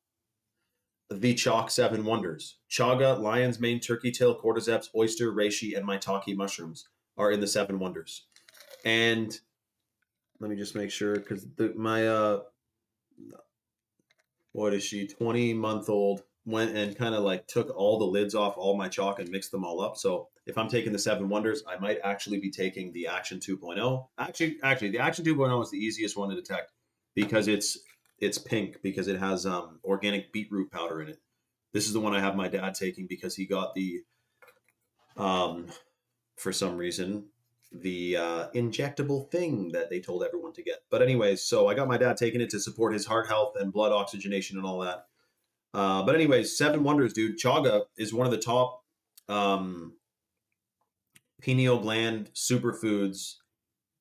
the chalk 7 wonders. Chaga, lion's mane, turkey tail, cordyceps, oyster, reishi, and maitake mushrooms are in the 7 wonders. And let me just make sure, because my what is she, 20-month-old went and kind of like took all the lids off all my chalk and mixed them all up. So if I'm taking the 7 wonders, I might actually be taking the Action 2.0. Actually, the Action 2.0 is the easiest one to detect because it's pink because it has organic beetroot powder in it. This is the one I have my dad taking because he got the for some reason the injectable thing that they told everyone to get. But anyways, so I got my dad taking it to support his heart health and blood oxygenation and all that. But anyways, 7 wonders, dude. Chaga is one of the top pineal gland superfoods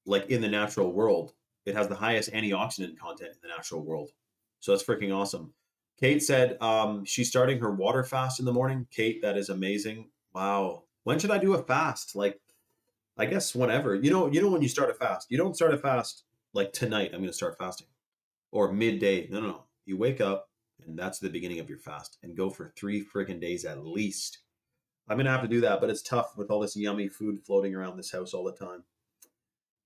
like in the natural world. It has the highest antioxidant content in the natural world. So that's freaking awesome. Kate said she's starting her water fast in the morning. Kate, that is amazing. Wow. When should I do a fast? Like, I guess whenever. You know when you start a fast. You don't start a fast like tonight, I'm going to start fasting. Or midday. No. You wake up and that's the beginning of your fast and go for 3 freaking days at least. I'm going to have to do that, but it's tough with all this yummy food floating around this house all the time.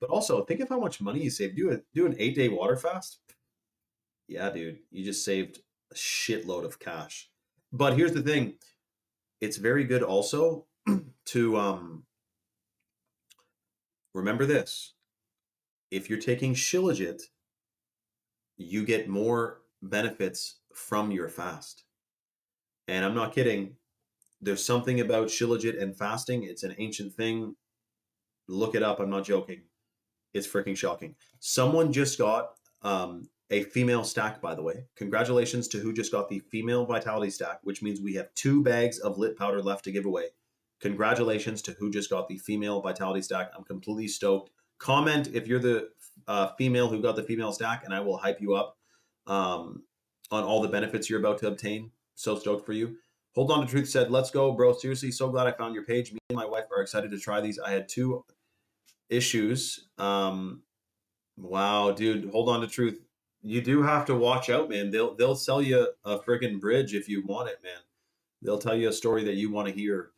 But also, think of how much money you save. Do an 8-day water fast. Yeah, dude, you just saved a shitload of cash. But here's the thing. It's very good also to remember this. If you're taking Shilajit, you get more benefits from your fast. And I'm not kidding. There's something about Shilajit and fasting. It's an ancient thing. Look it up. I'm not joking. It's freaking shocking. Someone just got a female stack, by the way. Congratulations to who just got the female vitality stack, which means we have 2 bags of lit powder left to give away. Congratulations to who just got the female vitality stack. I'm completely stoked. Comment if you're the female who got the female stack, and I will hype you up on all the benefits you're about to obtain. So stoked for you. Hold On to Truth said, let's go, bro. Seriously, so glad I found your page. Me and my wife are excited to try these. I had 2 issues. Wow, dude, Hold On to Truth. You do have to watch out, man. They'll sell you a freaking bridge if you want it, man. They'll tell you a story that you want to hear.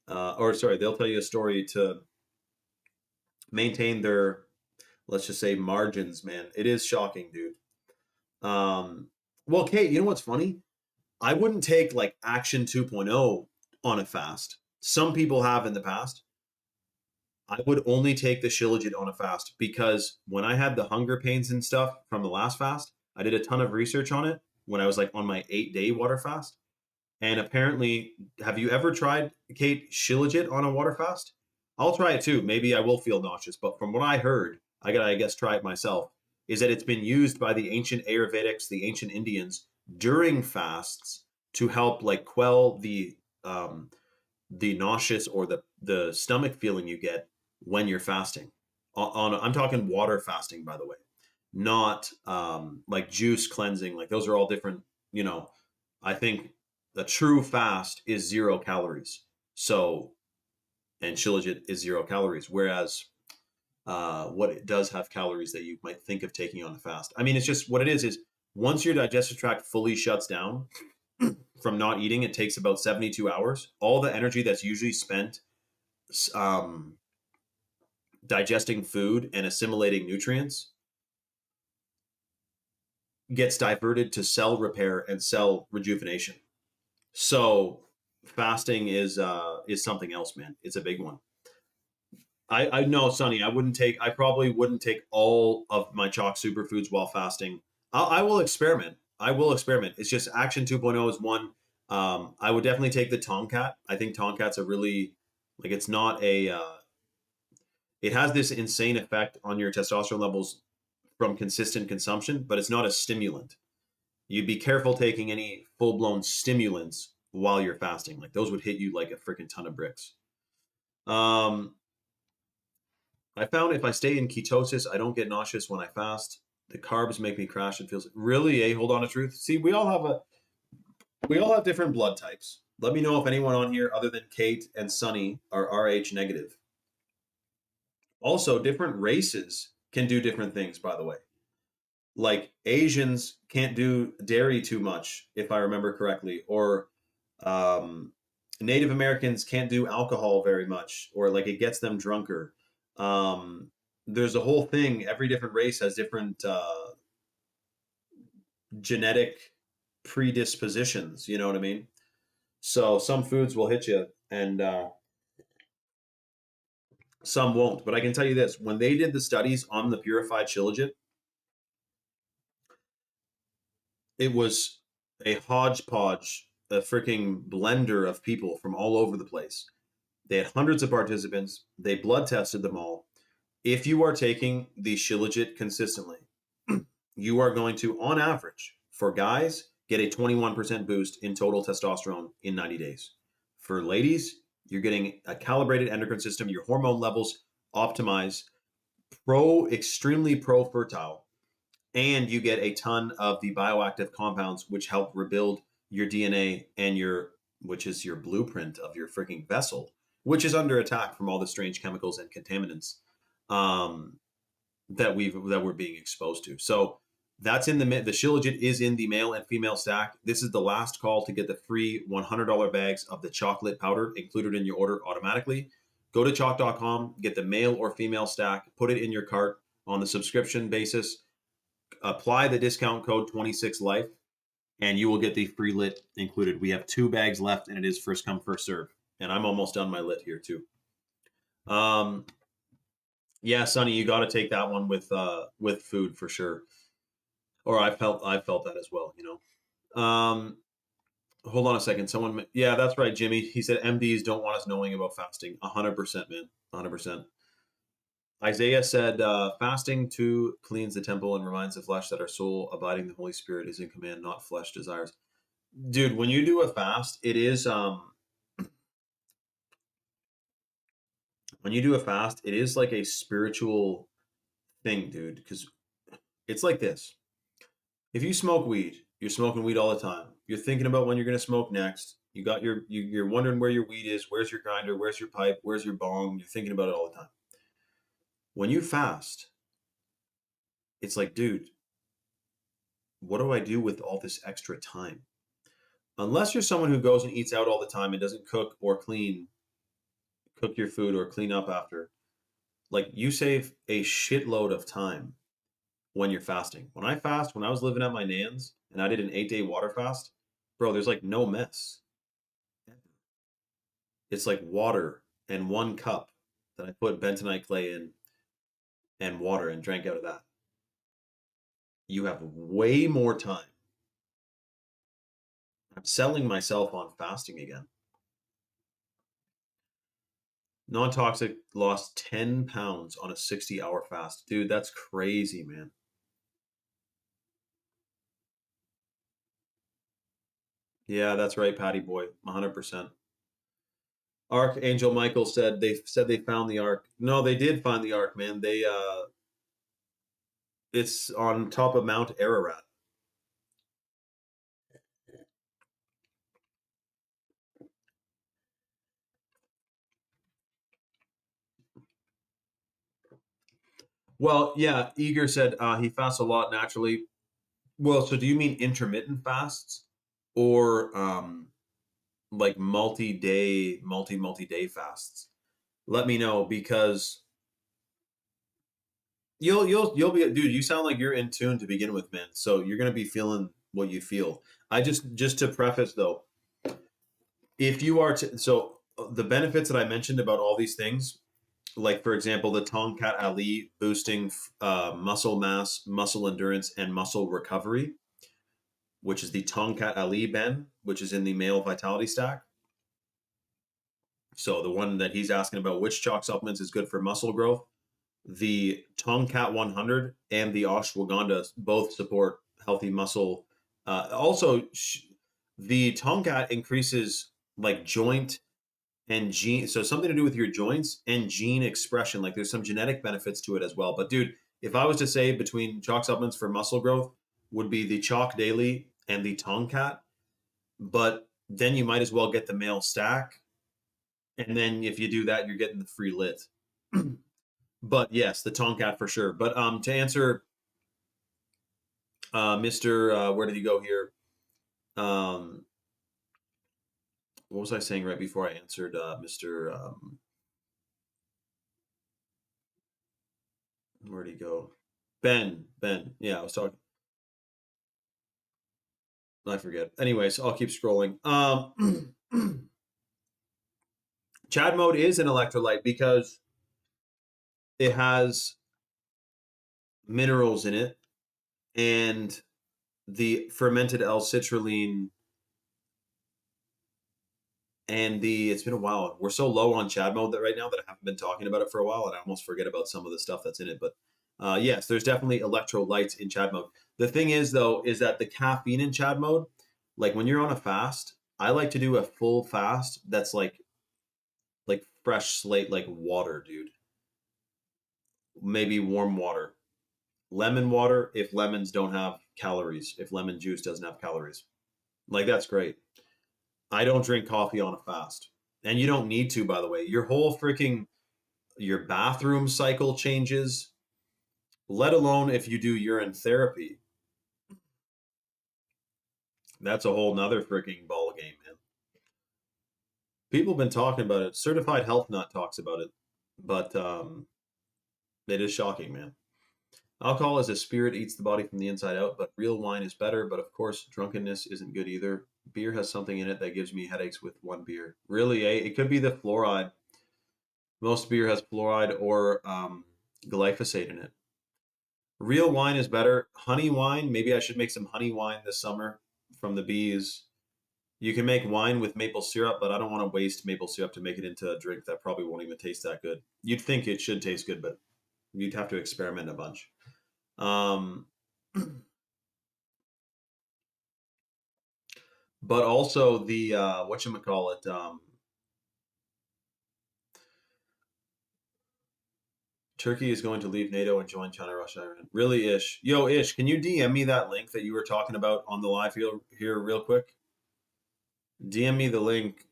They'll tell you a story to maintain their, let's just say, margins, man. It is shocking, dude. Well, Kate, you know what's funny? I wouldn't take like Action 2.0 on a fast. Some people have in the past. I would only take the Shilajit on a fast because when I had the hunger pains and stuff from the last fast, I did a ton of research on it when I was like on my 8-day water fast. And apparently, have you ever tried, Kate, Shilajit on a water fast? I'll try it too. Maybe I will feel nauseous, but from what I heard, I gotta, I guess, try it myself, is that it's been used by the ancient Ayurvedics, the ancient Indians, during fasts to help like quell the nauseous or the stomach feeling you get when you're fasting. I'm talking water fasting, by the way, not like juice cleansing. Like those are all different. You know, I think the true fast is 0 calories. So, and Shilajit is 0 calories, whereas what it does have calories that you might think of taking on the fast. I mean, it's just what it is once your digestive tract fully shuts down from not eating, it takes about 72 hours. All the energy that's usually spent digesting food and assimilating nutrients gets diverted to cell repair and cell rejuvenation. So fasting is something else, man. It's a big one. I know, Sonny, I probably wouldn't take all of my chalk superfoods while fasting. I will experiment. It's just Action 2.0 is one. I would definitely take the Tongkat. I think Tongkat's a really, like, it's not a, it has this insane effect on your testosterone levels from consistent consumption, but it's not a stimulant. You'd be careful taking any full-blown stimulants while you're fasting. Like those would hit you like a freaking ton of bricks. I found if I stay in ketosis, I don't get nauseous when I fast. The carbs make me crash. It feels really, Hold On to Truth. See, we all have different blood types. Let me know if anyone on here other than Kate and Sunny are Rh negative. Also, different races can do different things, by the way. Like Asians can't do dairy too much, if I remember correctly, or Native Americans can't do alcohol very much, or like it gets them drunker. There's a whole thing. Every different race has different genetic predispositions. You know what I mean? So some foods will hit you, and some won't. But I can tell you this: when they did the studies on the purified Shilajit, it was a hodgepodge, a freaking blender of people from all over the place. They had hundreds of participants. They blood tested them all. If you are taking the Shilajit consistently, you are going to, on average, for guys, get a 21% boost in total testosterone in 90 days. For ladies, you're getting a calibrated endocrine system, your hormone levels optimize, extremely pro-fertile, and you get a ton of the bioactive compounds which help rebuild your DNA and which is your blueprint of your freaking vessel, which is under attack from all the strange chemicals and contaminants that we're being exposed to. So that's in the Shilajit is in the male and female stack. This is the last call to get the free $100 bags of the chocolate powder included in your order automatically. Go to chalk.com, get the male or female stack, put it in your cart on the subscription basis. Apply the discount code 26life, and you will get the free lit included. We have 2 bags left, and it is first come, first serve. And I'm almost done my lit here too. Yeah, Sonny, you got to take that one with food for sure. Or I felt that as well, you know. Hold on a second. Yeah, that's right, Jimmy. He said MDs don't want us knowing about fasting. 100%, man. 100%. Isaiah said, fasting too cleans the temple and reminds the flesh that our soul abiding the Holy Spirit is in command, not flesh desires. Dude, when you do a fast, it is when you do a fast, it is like a spiritual thing, dude, because it's like this. If you smoke weed, you're smoking weed all the time. You're thinking about when you're going to smoke next. You got you're wondering where your weed is, where's your grinder, where's your pipe, where's your bong. You're thinking about it all the time. When you fast, it's like, dude, what do I do with all this extra time? Unless you're someone who goes and eats out all the time and doesn't cook or cook your food or clean up after, like you save a shitload of time when you're fasting. When I fast, when I was living at my nan's and I did an 8-day water fast, bro, there's like no mess. It's like water and 1 cup that I put bentonite clay in and water and drank out of that. You have way more time. I'm selling myself on fasting again. Non-toxic lost 10 pounds on a 60-hour fast. Dude, that's crazy, man. Yeah, that's right, Patty boy. 100%. Archangel Michael said they found the ark. No, they did find the ark, man. They it's on top of Mount Ararat. Well, yeah, Eager said he fasts a lot naturally. Well, so do you mean intermittent fasts or like multi-day, multi-day fasts? Let me know because you'll be dude, you sound like you're in tune to begin with, man. So you're gonna be feeling what you feel. I just to preface though, if you are to so the benefits that I mentioned about all these things, like for example, the Tongkat Ali boosting muscle mass, muscle endurance, and muscle recovery, which is the Tongkat Ali Ben, which is in the male vitality stack. So the one that he's asking about, which chalk supplements is good for muscle growth? The Tongkat 100 and the Ashwagandha both support healthy muscle. Also, the Tongkat increases like joint and gene, so something to do with your joints and gene expression. Like there's some genetic benefits to it as well. But dude, if I was to say between chalk supplements for muscle growth, would be the Chalk Daily and the Tongkat. But then you might as well get the male stack, and then if you do that, you're getting the free lit. But yes, the Tongkat for sure. But to answer Mr. Where did he go here? Um, what was I saying right before I answered Mr. Where did he go? Ben. Ben. Yeah, I was talking. I forget. Anyways, I'll keep scrolling. Chad mode is an electrolyte because it has minerals in it and the fermented L-citrulline and the it's been a while. We're so low on Chad mode that right now that I haven't been talking about it for a while, and I almost forget about some of the stuff that's in it. But yes, there's definitely electrolytes in Chad mode. The thing is, though, is that the caffeine in Chad mode, like when you're on a fast, I like to do a full fast that's like fresh slate, like water, dude. Maybe warm water, lemon water if lemons don't have calories, if lemon juice doesn't have calories. Like that's great. I don't drink coffee on a fast. And you don't need to, by the way. Your whole freaking your bathroom cycle changes, let alone if you do urine therapy. That's a whole nother freaking ball game, man. People have been talking about it. Certified Health Nut talks about it, but it is shocking, man. Alcohol as a spirit eats the body from the inside out, but real wine is better. But of course, drunkenness isn't good either. Beer has something in it that gives me headaches with one beer. Really, eh? It could be the fluoride. Most beer has fluoride or glyphosate in it. Real wine is better. Honey wine, maybe I should make some honey wine this summer from the bees. You can make wine with maple syrup, but I don't want to waste maple syrup to make it into a drink that probably won't even taste that good. You'd think it should taste good, but You'd have to experiment a bunch. But also the whatchamacallit, Turkey is going to leave NATO and join China, Russia, Iran. Really, Ish? Yo, Ish, can you DM me that link that you were talking about on the live here real quick? DM me the link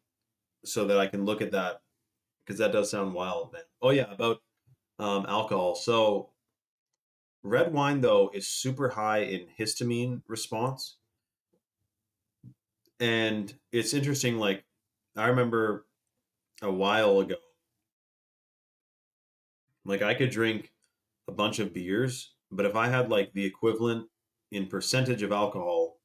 so that I can look at that, because that does sound wild, man. Oh yeah, about alcohol. So red wine though is super high in histamine response, and it's interesting. Like I remember a while ago, like I could drink a bunch of beers, but if I had like the equivalent in percentage of alcohol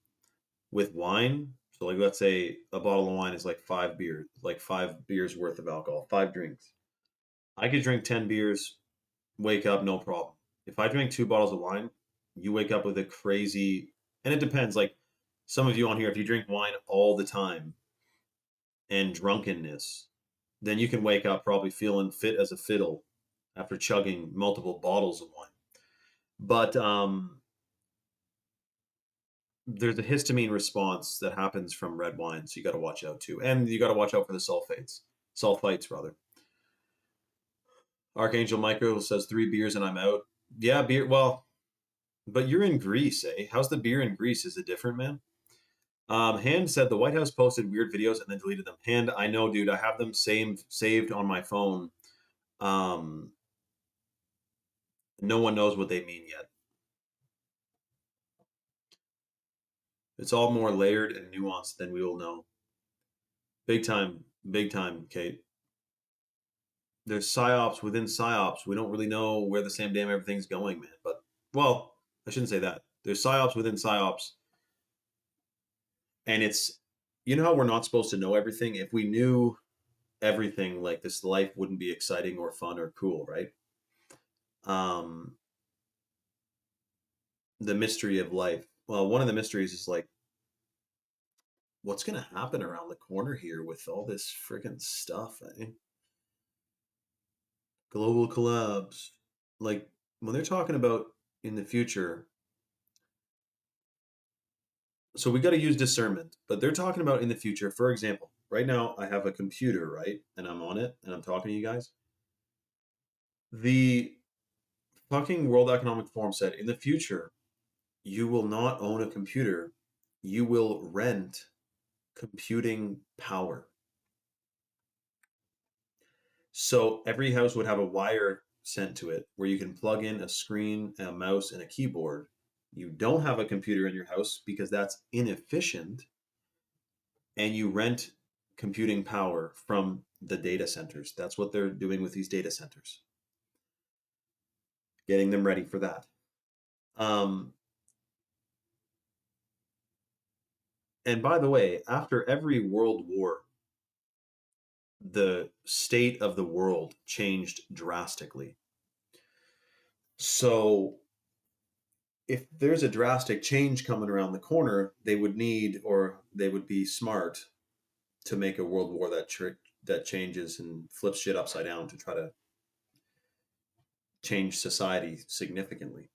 with wine, so like let's say a bottle of wine is like 5 beers, like 5 beers worth of alcohol, 5 drinks. I could drink 10 beers, wake up no problem. If I drink 2 bottles of wine, you wake up with a crazy, and it depends. Like some of you on here, if you drink wine all the time and drunkenness, then you can wake up probably feeling fit as a fiddle after chugging multiple bottles of wine. But there's a histamine response that happens from red wine, so you got to watch out too, and you got to watch out for the sulfites rather. Archangel Michael says 3 beers and I'm out. Yeah, beer. Well, but you're in Greece, eh? How's the beer in Greece? Is it different, man? Hand said the White House posted weird videos and then deleted them. Hand, I know, dude. I have them saved on my phone. No one knows what they mean yet. It's all more layered and nuanced than we will know. Big time, Kate. There's psyops within psyops. We don't really know where the same damn everything's going, man. But, well, I shouldn't say that. There's psyops within psyops. And it's, you know how we're not supposed to know everything? If we knew everything, like this life wouldn't be exciting or fun or cool, right? The mystery of life. Well, one of the mysteries is like, what's going to happen around the corner here with all this freaking stuff, eh? Global collapse. Like, when they're talking about in the future, so we got to use discernment, but they're talking about in the future. For example, right now I have a computer, right? And I'm on it and I'm talking to you guys. The fucking World Economic Forum said in the future, you will not own a computer, you will rent computing power. So every house would have a wire sent to it where you can plug in a screen, a mouse, and a keyboard. You don't have a computer in your house because that's inefficient, and you rent computing power from the data centers. That's what they're doing with these data centers, getting them ready for that. And by the way, after every world war, the state of the world changed drastically. So if there's a drastic change coming around the corner, they would need, or they would be smart to make a world war that changes and flips shit upside down to try to change society significantly.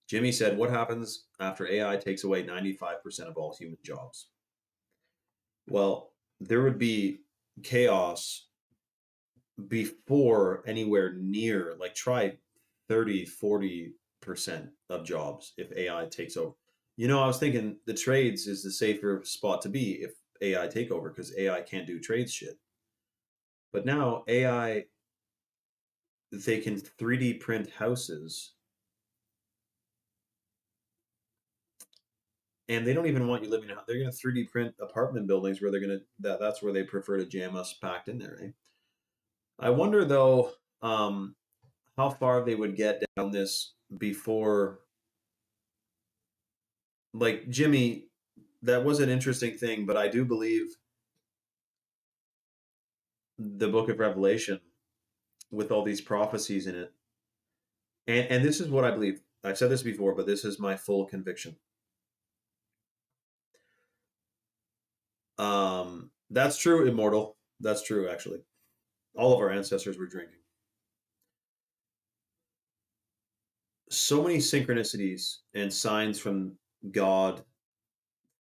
Jimmy said, what happens after AI takes away 95% of all human jobs? Well, there would be chaos before anywhere near, like try 30, 40% of jobs if AI takes over. You know, I was thinking the trades is the safer spot to be if AI take over, because AI can't do trades shit. But now AI, they can 3D print houses, and they don't even want you living in. They're going to 3D print apartment buildings where they're going to that's where they prefer to jam us packed in there. Eh? I wonder though, how far they would get down this before. Like Jimmy, that was an interesting thing, but I do believe the Book of Revelation with all these prophecies in it, and this is what I believe. I've said this before, but this is my full conviction. That's true, Immortal. That's true, actually. All of our ancestors were drinking. So many synchronicities and signs from God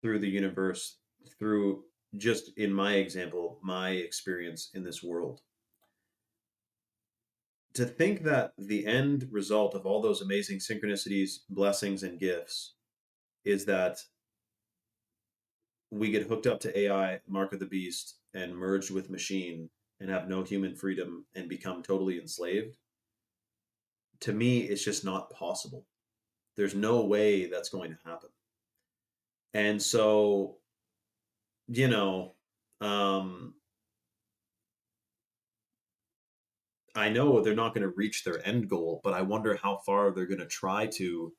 through the universe, through just in my example, my experience in this world. To think that the end result of all those amazing synchronicities, blessings, and gifts is that we get hooked up to AI, Mark of the Beast, and merged with machine and have no human freedom and become totally enslaved, to me, it's just not possible. There's no way that's going to happen. And so, you know, um, I know they're not going to reach their end goal, but I wonder how far they're going to try to.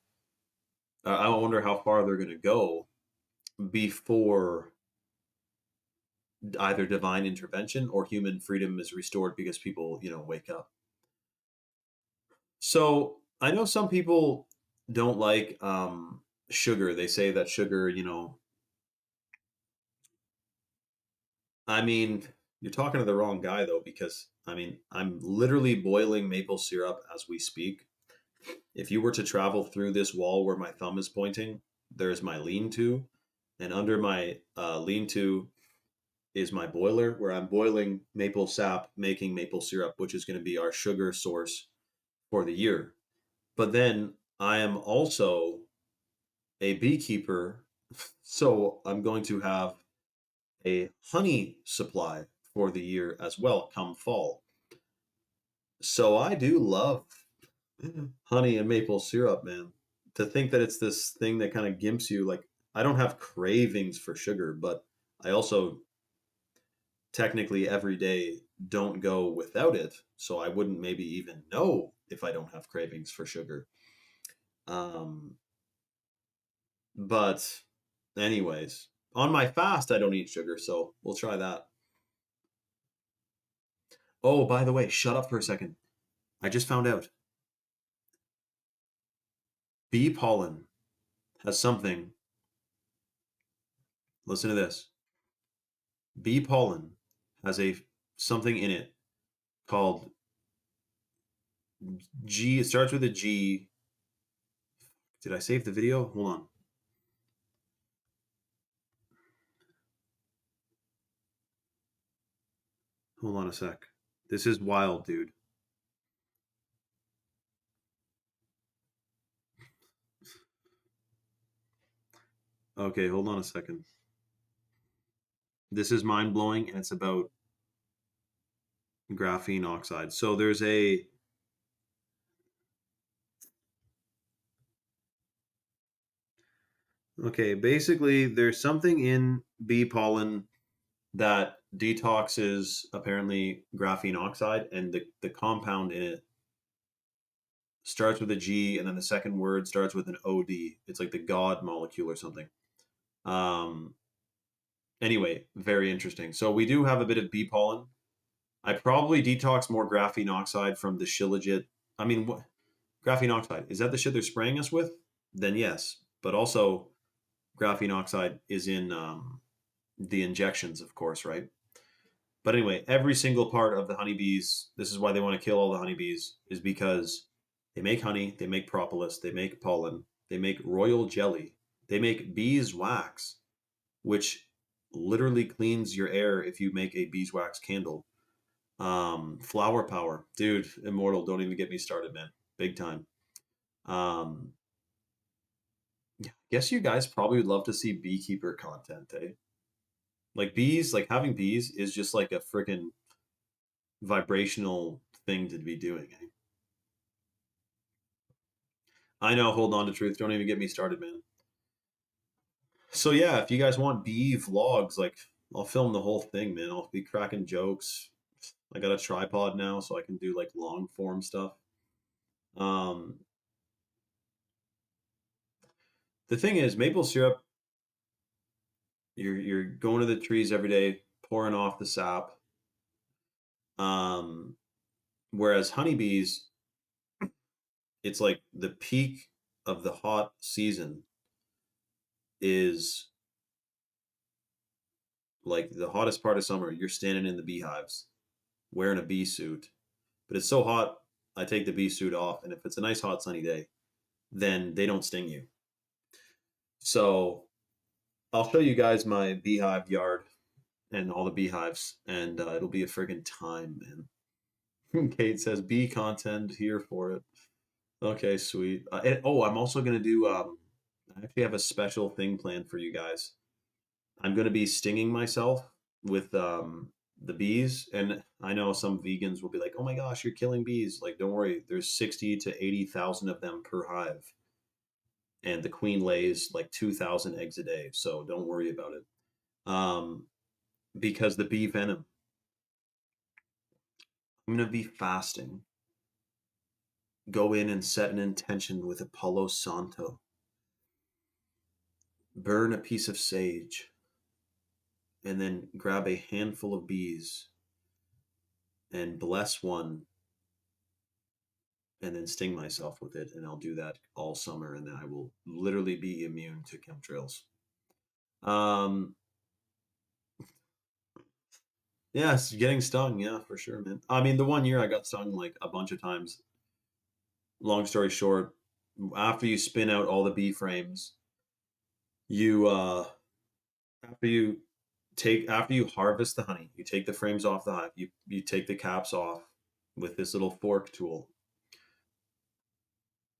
I wonder how far they're going to go before either divine intervention or human freedom is restored because people, wake up. So I know some people don't like sugar. They say that sugar, I mean, you're talking to the wrong guy though, because I mean, I'm literally boiling maple syrup as we speak. If you were to travel through this wall where my thumb is pointing, there's my lean-to, and under my lean-to is my boiler where I'm boiling maple sap, making maple syrup, which is going to be our sugar source for the year. But then I am also a beekeeper, so I'm going to have a honey supply for the year as well come fall. So I do love honey and maple syrup, man. To think that it's this thing that kind of gimps you, like I don't have cravings for sugar, but I also technically every day don't go without it. So I wouldn't maybe even know if I don't have cravings for sugar. Um, but anyways, on my fast, I don't eat sugar, so we'll try that. Oh, by the way, shut up for a second. I just found out bee pollen has something. Listen to this. Bee pollen has a something in it called G. It starts with a G. Did I save the video? Hold on. Hold on a sec. This is wild, dude. Okay, hold on a second. This is mind blowing, and it's about graphene oxide. So there's a okay, basically there's something in bee pollen that detoxes apparently graphene oxide, and the compound in it starts with a G, and then the second word starts with an OD. It's like the God molecule or something. Um, anyway, very interesting. So we do have a bit of bee pollen. I probably detox more graphene oxide from the Shilajit. I mean, what graphene oxide is that the shit they're spraying us with? Then yes, but also graphene oxide is in the injections, of course, right? But anyway, every single part of the honeybees, this is why they want to kill all the honeybees, is because they make honey, they make propolis, they make pollen, they make royal jelly, they make beeswax, which literally cleans your air if you make a beeswax candle. Flower power, dude, immortal. Don't even get me started, man. Big time. Um, yeah, guess you guys probably would love to see beekeeper content, eh? Like bees, like having bees is just like a freaking vibrational thing to be doing. Eh? I know. Hold on to truth. Don't even get me started, man. So yeah, if you guys want bee vlogs, like I'll film the whole thing, man. I'll be cracking jokes. I got a tripod now, so I can do like long form stuff. Um, the thing is, maple syrup. You're going to the trees every day, pouring off the sap. Um, whereas honeybees, it's like the peak of the hot season is like the hottest part of summer. You're standing in the beehives wearing a bee suit, but it's so hot, I take the bee suit off, and if it's a nice hot sunny day, then they don't sting you. So I'll show you guys my beehive yard and all the beehives, and it'll be a friggin' time, man. Kate says bee content here for it. Okay, sweet. I'm also gonna do. I actually have a special thing planned for you guys. I'm gonna be stinging myself with the bees, and I know some vegans will be like, "Oh my gosh, you're killing bees!" Like, don't worry. There's 60 to 80,000 of them per hive, and the queen lays like 2,000 eggs a day. So don't worry about it. Um, because the bee venom, I'm gonna be fasting. Go in and set an intention with a Palo Santo. Burn a piece of sage, and then grab a handful of bees and bless one, and then sting myself with it. And I'll do that all summer, and then I will literally be immune to chemtrails. Um, yes, getting stung, yeah, for sure, man. I mean, the one year I got stung like a bunch of times. Long story short, after you spin out all the bee frames, you after you after you harvest the honey, you take the frames off the hive, you take the caps off with this little fork tool.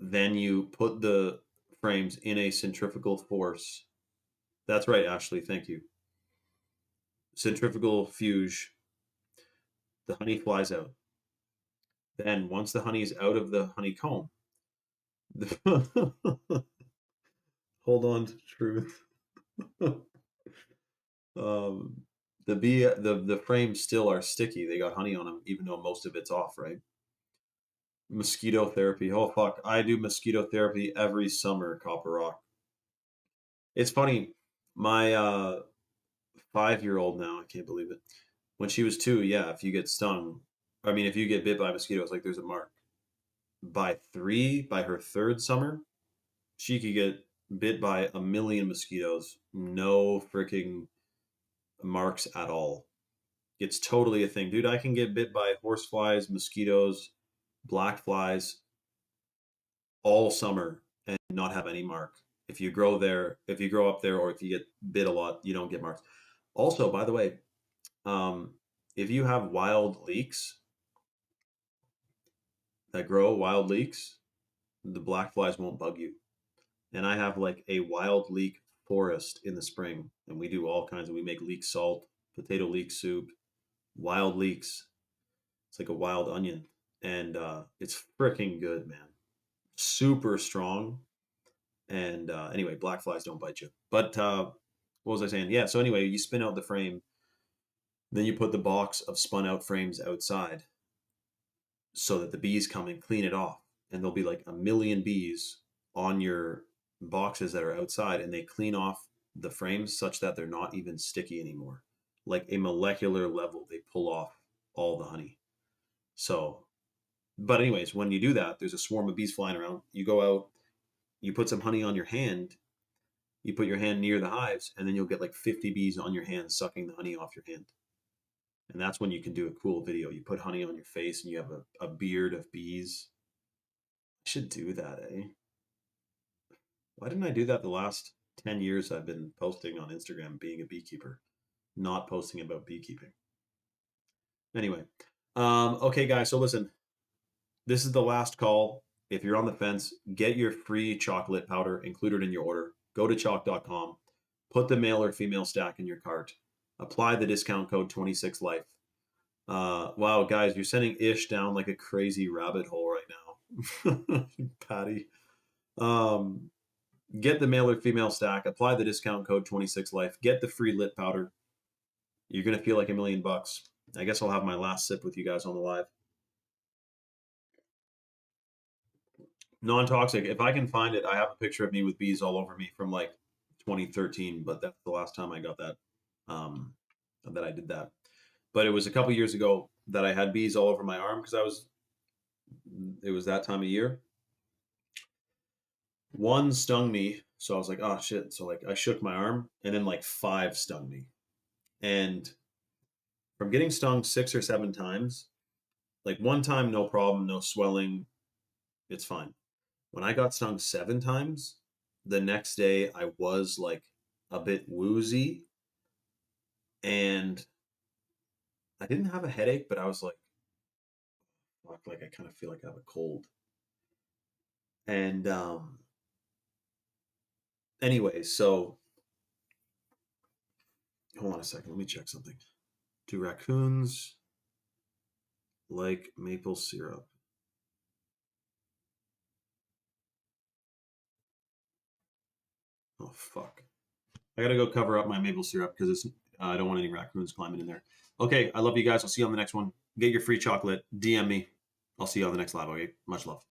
Then you put the frames in a centrifugal force. That's right, Ashley, thank you. Centrifugal fuge. The honey flies out. Then once the honey is out of the honeycomb, hold on to truth. um, the frames still are sticky. They got honey on them, even though most of it's off, right? Mosquito therapy. Oh fuck, I do mosquito therapy every summer, Copper Rock. It's funny. My 5-year-old now, I can't believe it. When she was 2, yeah, if you get stung, I mean, if you get bit by mosquitoes, like there's a mark. By 3, by her 3rd summer, she could get bit by a million mosquitoes, no freaking marks at all. It's totally a thing, dude. I can get bit by horseflies, mosquitoes, black flies all summer and not have any mark. If you grow there, if you grow up there, or if you get bit a lot, you don't get marks. Also, by the way, um, if you have wild leeks that grow wild leeks, the black flies won't bug you. And I have like a wild leek forest in the spring, and we do all kinds of. We make leek salt, potato leek soup, wild leeks. It's like a wild onion, and it's freaking good, man. Super strong. And anyway, black flies don't bite you. But what was I saying? Yeah. So anyway, you spin out the frame, then you put the box of spun out frames outside, so that the bees come and clean it off, and there'll be like a million bees on your boxes that are outside, and they clean off the frames such that they're not even sticky anymore. Like a molecular level, they pull off all the honey. So, but anyways, when you do that, there's a swarm of bees flying around. You go out, you put some honey on your hand, you put your hand near the hives, and then you'll get like 50 bees on your hand sucking the honey off your hand. And that's when you can do a cool video. You put honey on your face and you have a beard of bees. I should do that, eh? Why didn't I do that the last 10 years I've been posting on Instagram being a beekeeper, not posting about beekeeping? Anyway, okay, guys, so listen, this is the last call. If you're on the fence, get your free chocolate powder included in your order. Go to chalk.com, put the male or female stack in your cart, apply the discount code 26life. Wow, guys, you're sending Ish down like a crazy rabbit hole right now. Patty. Get the male or female stack, apply the discount code 26life, get the free lit powder. You're going to feel like $1,000,000. I guess I'll have my last sip with you guys on the live. Non-toxic. If I can find it, I have a picture of me with bees all over me from like 2013, but that's the last time I got that, that I did that. But it was a couple years ago that I had bees all over my arm because it was that time of year. One stung me, so I was like, oh shit. So like I shook my arm, and then like 5 stung me. And from getting stung 6 or 7 times, like one time, no problem, no swelling, it's fine. When I got stung 7 times, the next day I was like a bit woozy, and I didn't have a headache, but I was like, fuck, like I kind of feel like I have a cold. And anyway, so hold on a second, let me check something. Do raccoons like maple syrup? Oh fuck. I gotta go cover up my maple syrup because it's I don't want any raccoons climbing in there. Okay, I love you guys. I'll see you on the next one. Get your free chocolate. DM me. I'll see you on the next live. Okay, much love.